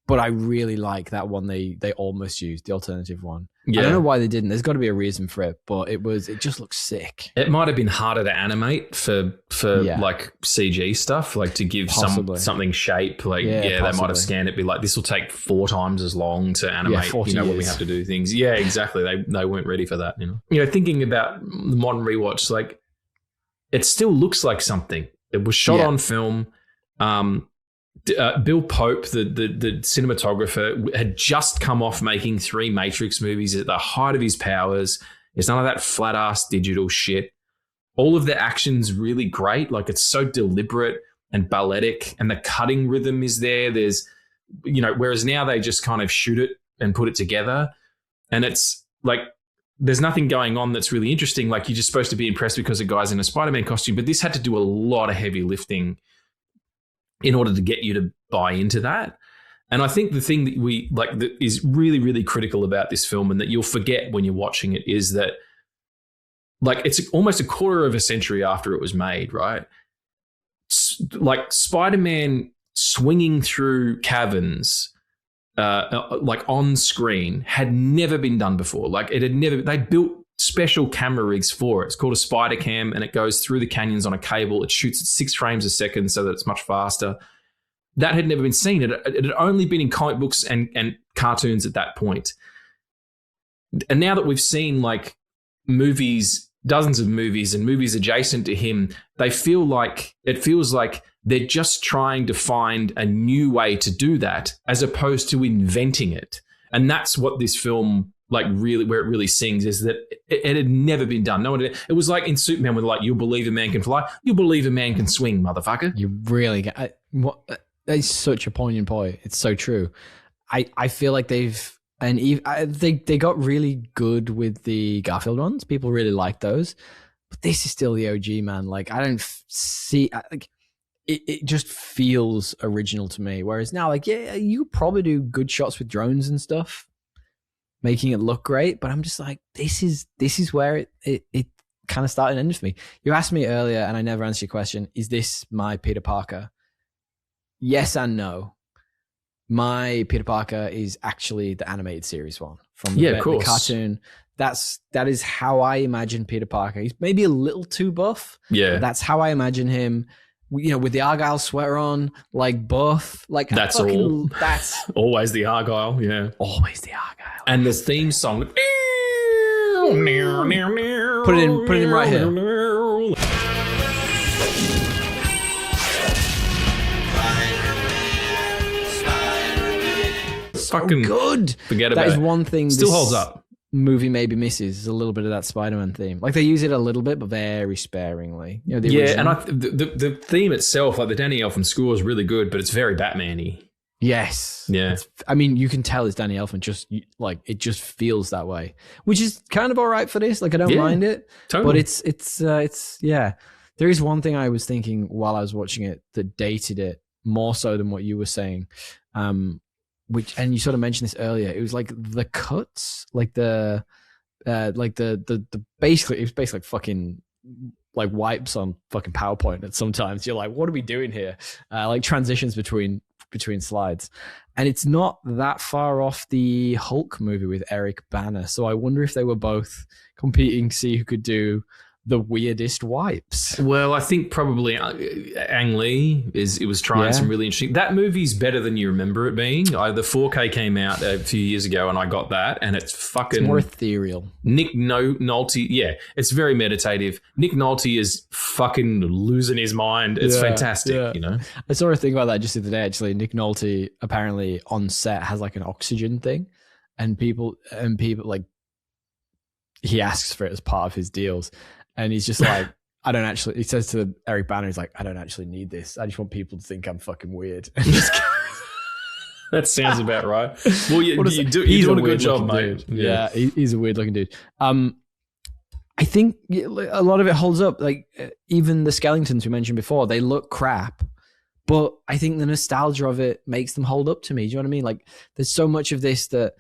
but I really like that one they almost used, the alternative one. Yeah. I don't know why they didn't. There's got to be a reason for it, but it just looks sick. It might have been harder to animate for like CG stuff, like to give something shape. Like, they might have scanned it, be like, this will take 4 times as long to animate, when we have to do things. Yeah, exactly. They weren't ready for that, you know. Thinking about the modern rewatch, like it still looks like something. It was shot on film. Bill Pope, the cinematographer, had just come off making 3 Matrix movies at the height of his powers. There's none of that flat-ass digital shit. All of the action's really great. Like, it's so deliberate and balletic, and the cutting rhythm is there. There's, whereas now they just kind of shoot it and put it together. And it's like, there's nothing going on that's really interesting. Like, you're just supposed to be impressed because the guy's in a Spider-Man costume. But this had to do a lot of heavy lifting in order to get you to buy into that. And I think the thing that that is really, really critical about this film, and that you'll forget when you're watching it, is that like it's almost a quarter of a century after it was made, right? Like Spider-Man swinging through caverns like on screen had never been done before. Like it had never, they built special camera rigs for it. It's called a spider cam, and it goes through the canyons on a cable. It shoots at 6 frames a second so that it's much faster. That had never been seen. It had only been in comic books and cartoons at that point. And now that we've seen like movies, dozens of movies and movies adjacent to him, it feels like they're just trying to find a new way to do that as opposed to inventing it. And that's what this film, like really, where it really sings, is that it had never been done. No one did. It was like in Superman, with like, you'll believe a man can fly, you'll believe a man can swing, motherfucker. You really get that's such a poignant point. It's so true. I feel like they got really good with the Garfield ones. People really like those, but this is still the OG, man. Like I don't see like it just feels original to me. Whereas now, like you probably do good shots with drones and stuff, making it look great, but I'm just like, this is where it kind of started and ended for me. You asked me earlier, and I never answered your question, is this my Peter Parker? Yes and no. My Peter Parker is actually the animated series one from the cartoon. That is how I imagine Peter Parker. He's maybe a little too buff. Yeah. But that's how I imagine him. With the Argyle sweater on, like buff, like that's always the Argyle, yeah, always the Argyle, and the theme song. Put it in right here. fucking good. forget about That is it. one thing. Still this holds up. Movie maybe misses is a little bit of that Spider-Man theme. Like they use it a little bit, but very sparingly. You know, the Yeah, and original. the theme itself, like the Danny Elfman score, is really good, but it's very Batman-y. Yes. Yeah. I mean, you can tell it's Danny Elfman. Just like it just feels that way, which is kind of all right for this. Like I don't mind it, totally. but it's yeah. There is one thing I was thinking while I was watching it that dated it more so than what you were saying. Which, and you sort of mentioned this earlier. It was like the cuts, like the basically, it was basically like fucking like wipes on fucking PowerPoint. And sometimes you're like, what are we doing here? Like transitions between slides, and it's not that far off the Hulk movie with Eric Bana. So I wonder if they were both competing to see who could do the weirdest wipes. Well, I think probably Ang Lee was trying some really interesting. That movie's better than you remember it being. The 4K came out a few years ago, and I got that, and it's fucking more ethereal. Nick Nolte, it's very meditative. Nick Nolte is fucking losing his mind. It's fantastic, you know. I saw a thing about that just the other day. Actually, Nick Nolte apparently on set has like an oxygen thing, and people like he asks for it as part of his deals. And he's just like, he says to Eric Bana, he's like, I don't actually need this. I just want people to think I'm fucking weird. That sounds about right. Well, you're doing a good job, mate. Dude. Yeah, he's a weird looking dude. I think a lot of it holds up. Like even the skeletons we mentioned before, they look crap, but I think the nostalgia of it makes them hold up to me. Do you know what I mean? Like there's so much of this that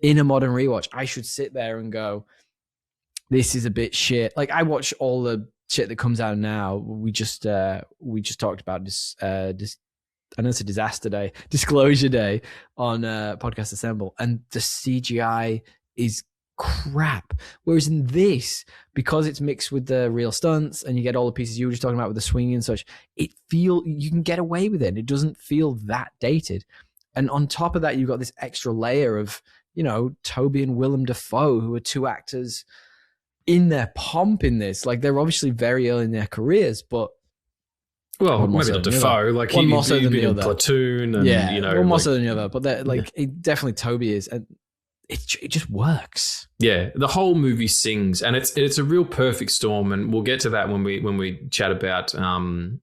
in a modern rewatch, I should sit there and go, this is a bit shit. Like I watch all the shit that comes out now. We just talked about this. I know it's a disclosure day on Podcast Assemble, and the CGI is crap. Whereas in this, because it's mixed with the real stunts, and you get all the pieces you were just talking about with the swinging and such, you can get away with it. It doesn't feel that dated. And on top of that, you've got this extra layer of, you know, Toby and Willem Dafoe, who are two actors in their pomp in this. Like they're obviously very early in their careers, but maybe not Dafoe. Like he'd been in Platoon, and you know, one more so than the other. But definitely Toby is, and it just works. Yeah, the whole movie sings, and it's a real perfect storm. And we'll get to that when we chat about when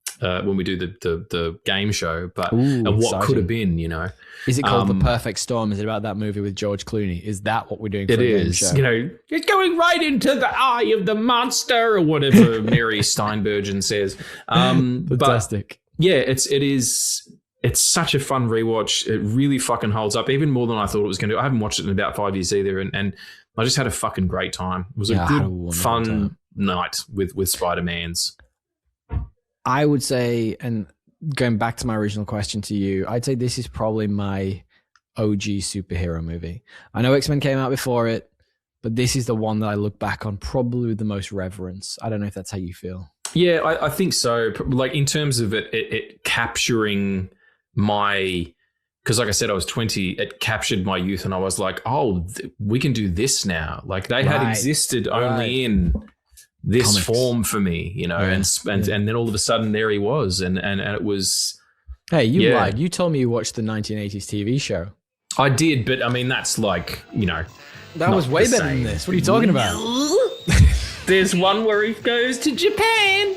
we do the game show, but and what exciting. could have been, you know. Is it called The Perfect Storm? Is it about that movie with George Clooney? Is that what we're doing for the game show? You know, it's going right into the eye of the monster, or whatever Mary Steenburgen says. Fantastic. But yeah, it's such a fun rewatch. It really fucking holds up, even more than I thought it was going to. I haven't watched it in about 5 years either, and I just had a fucking great time. It was a good, fun night with Spider-Mans. I would say, and going back to my original question to you, I'd say this is probably my OG superhero movie. I know X-Men came out before it, but this is the one that I look back on probably with the most reverence. I don't know if that's how you feel. Yeah, I think so. Like in terms of it capturing my, because like I said, I was 20, it captured my youth, and I was like, we can do this now. Like they had existed only in this comics form for me, you know, and then all of a sudden there he was, and it was. Hey, you lied. You told me you watched the 1980s TV show. I did, but I mean that's like, you know, that was way better than this. What are you talking about? There's one where he goes to Japan.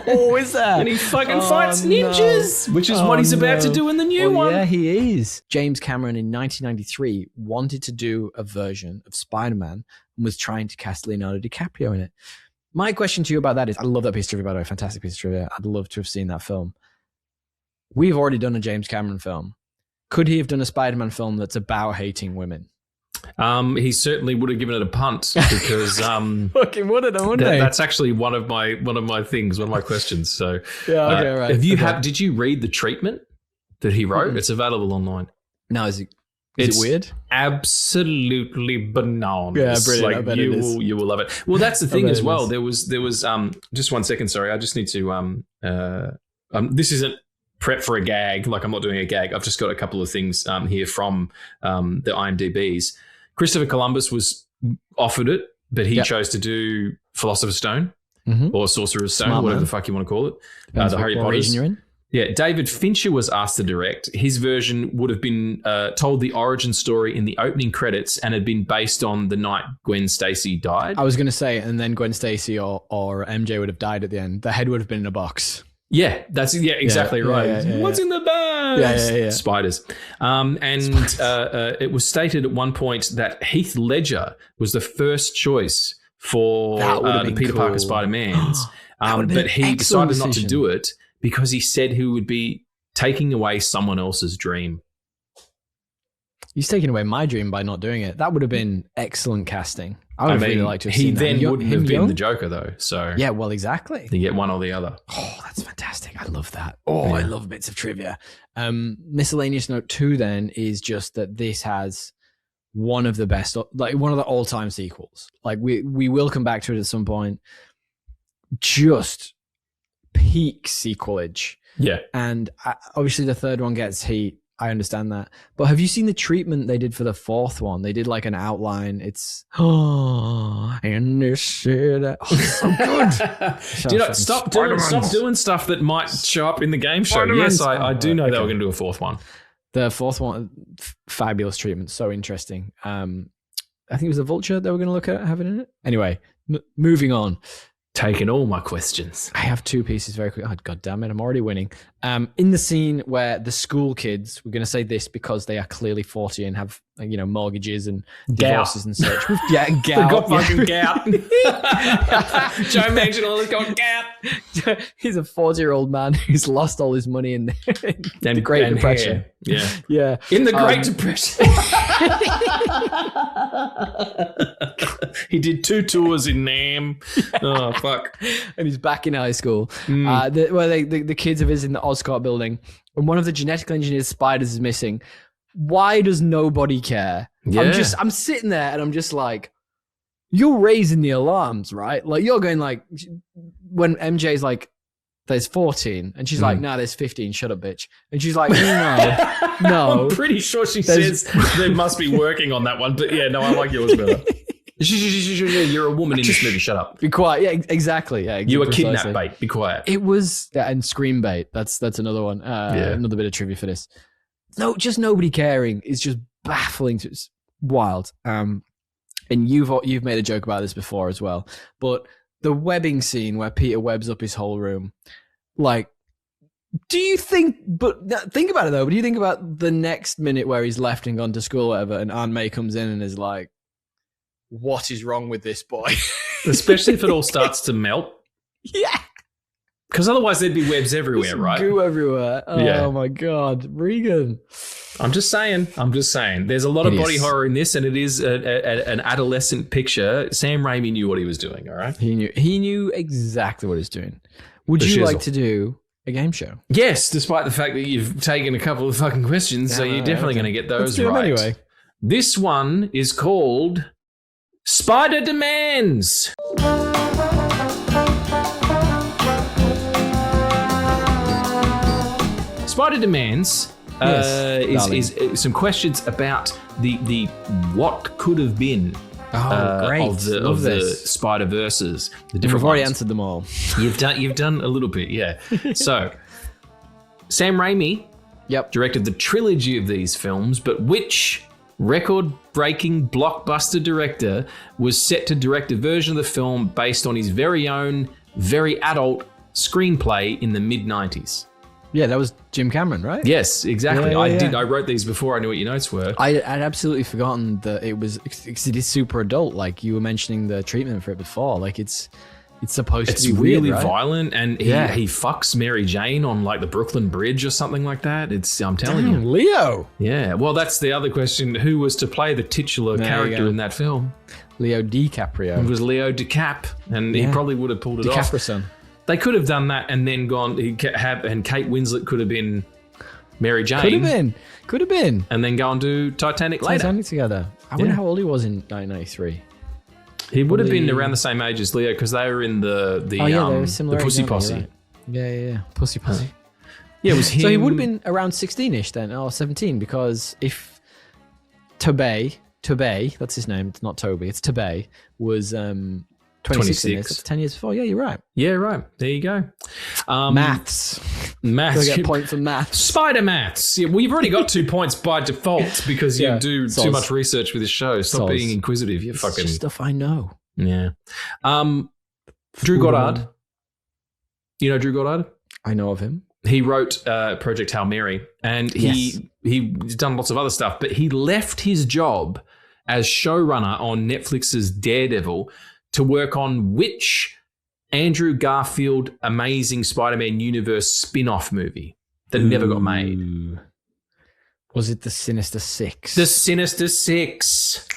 Oh, is that? And he fucking fights ninjas, which is what he's about to do in the new one. Yeah, he is. James Cameron in 1993 wanted to do a version of Spider-Man and was trying to cast Leonardo DiCaprio in it. My question to you about that is, I love that piece of trivia, by the way, fantastic piece of trivia. I'd love to have seen that film. We've already done a James Cameron film. Could he have done a Spider-Man film that's about hating women? He certainly would have given it a punt, because fucking would have, wouldn't he? That's actually one of my things, one of my questions. So yeah, okay, right. Did you read the treatment that he wrote? It's available online. No, is it weird? Absolutely bananas. Yeah, brilliant. Like I bet you will love it. Well, that's the thing as well. There was just 1 second. Sorry, I just need to this isn't prep for a gag. Like I'm not doing a gag. I've just got a couple of things here from the IMDb's. Christopher Columbus was offered it, but he chose to do Philosopher's Stone or Sorcerer's Stone, whatever the fuck you want to call it. The Harry Potters. You're in. Yeah, David Fincher was asked to direct. His version would have been told the origin story in the opening credits and had been based on the night Gwen Stacy died. I was going to say, and then Gwen Stacy or MJ would have died at the end. The head would have been in a box. Yeah, that's exactly right. What's in the box? Yeah. Spiders. It was stated at one point that Heath Ledger was the first choice for the Peter Parker Spider-Mans, but he decided not to do it because he said he would be taking away someone else's dream. He's taking away my dream by not doing it. That would have been excellent casting. I would have really liked to have seen that. He then wouldn't have been the Joker, though. So yeah, well, exactly. You get one or the other. Oh, that's fantastic. I love that. Oh, yeah. I love bits of trivia. Miscellaneous note 2 then is just that this has one of the best, like one of the all-time sequels. Like we will come back to it at some point. Just peak sequelage. Yeah. And obviously the third one gets heat. I understand that. But have you seen the treatment they did for the fourth one? They did like an outline. It's and this shit. So good. Do you know, stop doing stuff that might show up in the game show. Yes, I do know they were going to do a fourth one. The fourth one, fabulous treatment. So interesting. I think it was the Vulture they were going to look at having in it. Anyway, moving on. Taking all my questions. I have 2 pieces very quick. Oh, God damn it. I'm already winning. In the scene where the school kids, we're going to say this because they are clearly 40 and have, mortgages and divorces and such. Yeah, gout. They've got fucking gout. Joe mentioned all this got gout. He's a 40-year-old man who's lost all his money in the Great Depression. Hair. Yeah. In the Great Depression. He did 2 tours in Nam. Oh, fuck. And he's back in high school. The kids are visiting the Oscorp building, and one of the genetically engineered spiders is missing. Why does nobody care? Yeah. I'm sitting there and I'm just like, you're raising the alarms, right? Like you're going like, when MJ's like, there's 14, and she's like, nah, there's 15, shut up, bitch. And she's like, no. I'm pretty sure she says they must be working on that one, but yeah, no, I like yours better. You're a woman in this movie, shut up. Be quiet. Yeah, exactly. Yeah, you were kidnapped bait, be quiet. It was, and scream bait. That's another one. Another bit of trivia for this. No, just nobody caring is just baffling. It's wild. And you've made a joke about this before as well, but the webbing scene where Peter webs up his whole room, like, do you think, but think about it though, but do you think about the next minute where he's left and gone to school or whatever, and Aunt May comes in and is like, what is wrong with this boy? Especially if it all starts to melt. Yeah. Because otherwise there'd be webs everywhere, right? Goo everywhere. Oh my God. Regan. I'm just saying. There's a lot of body horror in this, and it is an adolescent picture. Sam Raimi knew what he was doing, all right? He knew exactly what he was doing. Would you like to do a game show? Yes, despite the fact that you've taken a couple of fucking questions, so you're definitely going to get those right. Anyway. This one is called Spider Demands. Spider Demands is some questions about the what could have been of the Spider-Verses. The different We've already ones. answered them all. You've done a little bit, yeah. So, Sam Raimi directed the trilogy of these films, but which record-breaking blockbuster director was set to direct a version of the film based on his very own, very adult screenplay in the mid-90s? Yeah, that was Jim Cameron, right? Yes, exactly. I wrote these before I knew what your notes were. I'd absolutely forgotten that it is super adult. Like you were mentioning the treatment for it before. Like it's supposed to be really weird, right? violent, and he fucks Mary Jane on like the Brooklyn Bridge or something like that. I'm telling you, Leo. Yeah. Well, that's the other question. Who was to play the titular character in that film? Leo DiCaprio. It was Leo DiCap, and he probably would have pulled it off. DiCaprison. They could have done that and then gone. And Kate Winslet could have been Mary Jane. Could have been. And then go and do Titanic later. Together. I wonder how old he was in 1993. He would have been around the same age as Leo because they were in the Pussy Posse. Right. Yeah. Pussy Posse. Yeah, it was him. So he would have been around 16-ish then, or 17, because if Tobey, that's his name. It's not Toby. It's Tobey. Was 26. That's 10 years before. Yeah, you're right. Yeah, right. There you go. Maths. Maths. Do I get a point for maths? Spider maths. Yeah, well, you've already got 2 points by default because you do too much research with this show. Stop being inquisitive. You fucking just stuff I know. Yeah. Drew Goddard. You know Drew Goddard? I know of him. He wrote Project Hail Mary, and he's done lots of other stuff, but he left his job as showrunner on Netflix's Daredevil to work on which Andrew Garfield Amazing Spider-Man Universe spin-off movie that never got made. Was it The Sinister Six? The Sinister Six.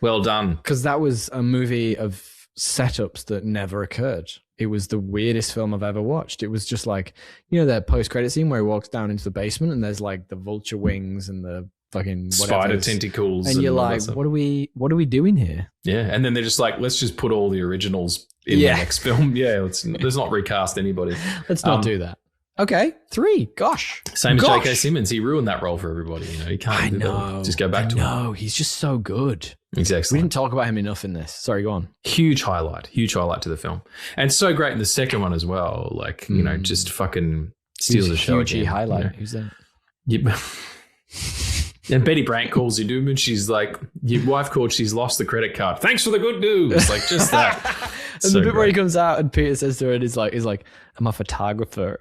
Well done. Because that was a movie of setups that never occurred. It was the weirdest film I've ever watched. It was just like, you know, that post-credit scene where he walks down into the basement and there's like the vulture wings and the fucking spider tentacles. And you're like, what are we doing here? Yeah. And then they're just like, let's just put all the originals in the next film. Yeah. Let's not recast anybody. Let's not do that. Okay. 3. Gosh. Same as J.K. Simmons. He ruined that role for everybody. You know, he can't just go back to him. No, he's just so good. Exactly. We didn't talk about him enough in this. Sorry, go on. Huge highlight to the film. And so great in the second one as well. Like, you know, just fucking steals the show. Huge highlight. You know? Who's that? Yep. And Betty Brant calls you and she's like, your wife called, she's lost the credit card. Thanks for the good news. Like, just that. And the bit where he comes out and Peter says to her, he's like, I'm a photographer.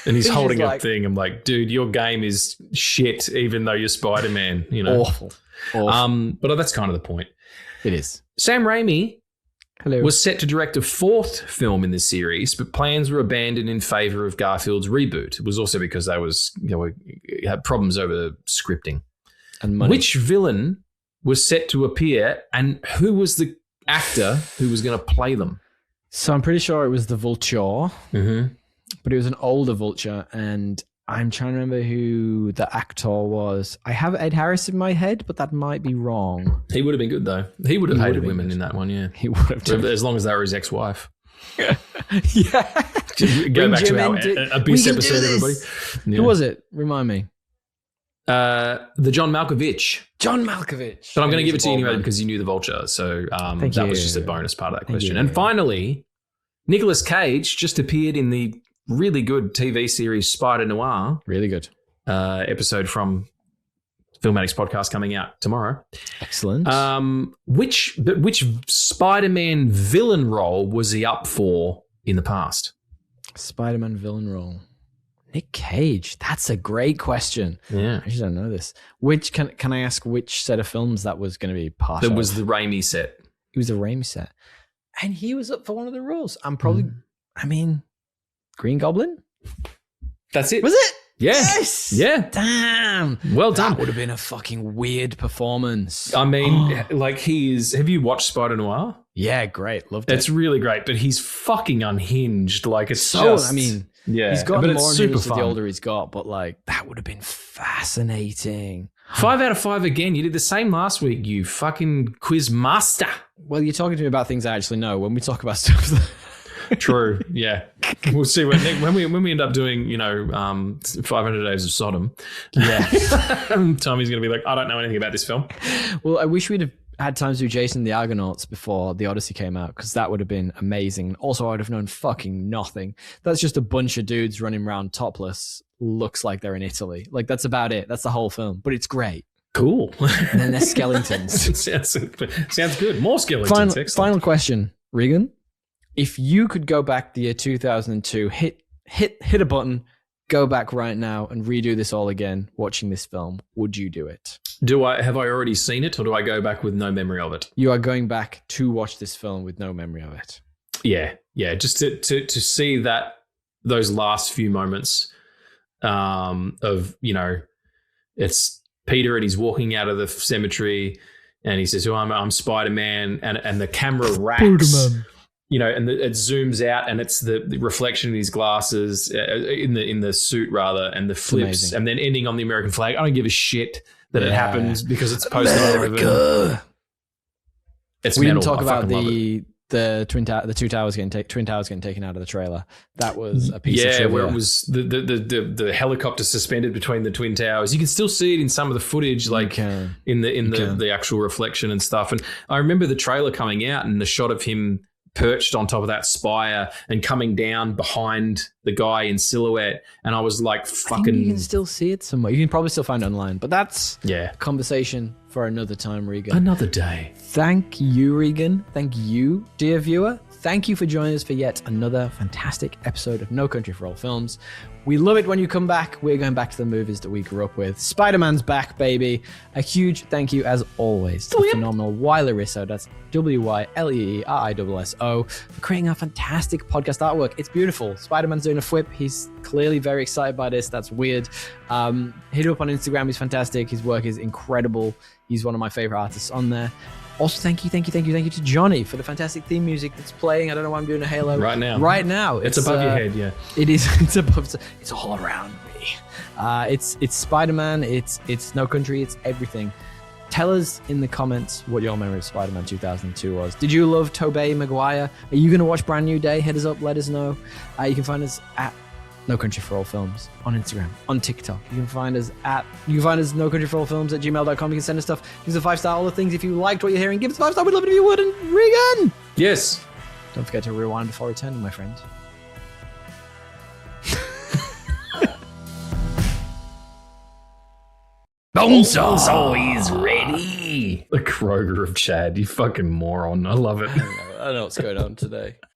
And he's holding a thing. I'm like, dude, your game is shit, even though you're Spider-Man, you know. Awful. But that's kind of the point. It is. Sam Raimi was set to direct a 4th film in this series, but plans were abandoned in favor of Garfield's reboot. It was also because they had problems over scripting. And money. Which villain was set to appear, and who was the actor who was going to play them? So I'm pretty sure it was the Vulture, but it was an older Vulture, and I'm trying to remember who the actor was. I have Ed Harris in my head, but that might be wrong. He would have been good, though. He would have hated women in that one, yeah. He would have done. As long as they were his ex-wife. Yeah. Go back to our Abyss episode, everybody. Yeah. Who was it? Remind me. The John Malkovich. John Malkovich. But I'm going to give it to you anyway because you knew the Vulture. So that was just a bonus part of that question. And finally, Nicolas Cage just appeared in the really good TV series Spider Noir. Really good. Episode from Filmatics podcast coming out tomorrow. Excellent. Which Spider-Man villain role was he up for in the past? Spider-Man villain role. Nick Cage. That's a great question. Yeah. I actually don't know this. Which can I ask which set of films that was going to be part of? That was the Raimi set. It was the Raimi set. And he was up for one of the roles. Green Goblin? That's it. Was it? Yeah. Yes. Yeah. Damn. Well done. That would have been a fucking weird performance. I mean, like he is. Have you watched Spider Noir? Yeah, great. Loved it. It's really great, but he's fucking unhinged. Like it's so, just, yeah, he's gotten more unhinged the older he's got, but like that would have been fascinating. 5 out of 5 again. You did the same last week, you fucking quiz master. Well, you're talking to me about things I actually know. When we talk about stuff that True. Yeah. We'll see when we end up doing, 500 Days of Sodom. Yeah. Tommy's going to be like, I don't know anything about this film. Well, I wish we'd have had time to do Jason and the Argonauts before The Odyssey came out, because that would have been amazing. Also, I would have known fucking nothing. That's just a bunch of dudes running around topless. Looks like they're in Italy. Like, that's about it. That's the whole film. But it's great. Cool. And then there's skeletons. sounds good. More skeletons. Final question, Regan. If you could go back the year 2002, hit a button, go back right now and redo this all again, watching this film, would you do it? Have I already seen it, or do I go back with no memory of it? You are going back to watch this film with no memory of it. Yeah. Just to see those last few moments of, it's Peter and he's walking out of the cemetery and he says, I'm Spider-Man, and the camera racks. Spider-Man. And it zooms out, and it's the reflection in his glasses in the suit rather, and the flips, and then ending on the American flag. I don't give a shit that it happens because it's post 9/11. We didn't talk about the Twin Towers getting taken out of the trailer. That was a piece of trivia. Where it was the helicopter suspended between the Twin Towers. You can still see it in some of the footage, like in the actual reflection and stuff. And I remember the trailer coming out and the shot of him perched on top of that spire and coming down behind the guy in silhouette, and I was like, I think fucking. you can still see it somewhere. You can probably still find it online, but that's Yeah. a conversation for another time, Regan. Another day. Thank you, Regan. Thank you, dear viewer. Thank you for joining us for yet another fantastic episode of No Country for Old Films. We love it when you come back. We're going back to the movies that we grew up with. Spider-Man's back, baby. A huge thank you, as always, to the phenomenal Wyler Risso. That's WYLEERISSO for creating a fantastic podcast artwork. It's beautiful. Spider-Man's doing a flip. He's clearly very excited by this. That's weird. Hit him up on Instagram. He's fantastic. His work is incredible. He's one of my favorite artists on there. Also, thank you to Johnny for the fantastic theme music that's playing. I don't know why I'm doing a Halo Right now. Right now, It's above your head, yeah. It is. It's above. It's all around me. It's Spider-Man. It's No Country. It's everything. Tell us in the comments what your memory of Spider-Man 2002 was. Did you love Tobey Maguire? Are you going to watch Brand New Day? Hit us up. Let us know. You can find us at No Country for All Films on Instagram, on TikTok. You can find us No Country for All Films at gmail.com. You can send us stuff. Give us a 5-star, all the things. If you liked what you're hearing, give us a 5-star. We'd love it if you would. And Regan! Yes. Don't forget to rewind before returning, my friend. Bonzo is ready. The Kroger of Chad, you fucking moron. I love it. I don't know what's going on today.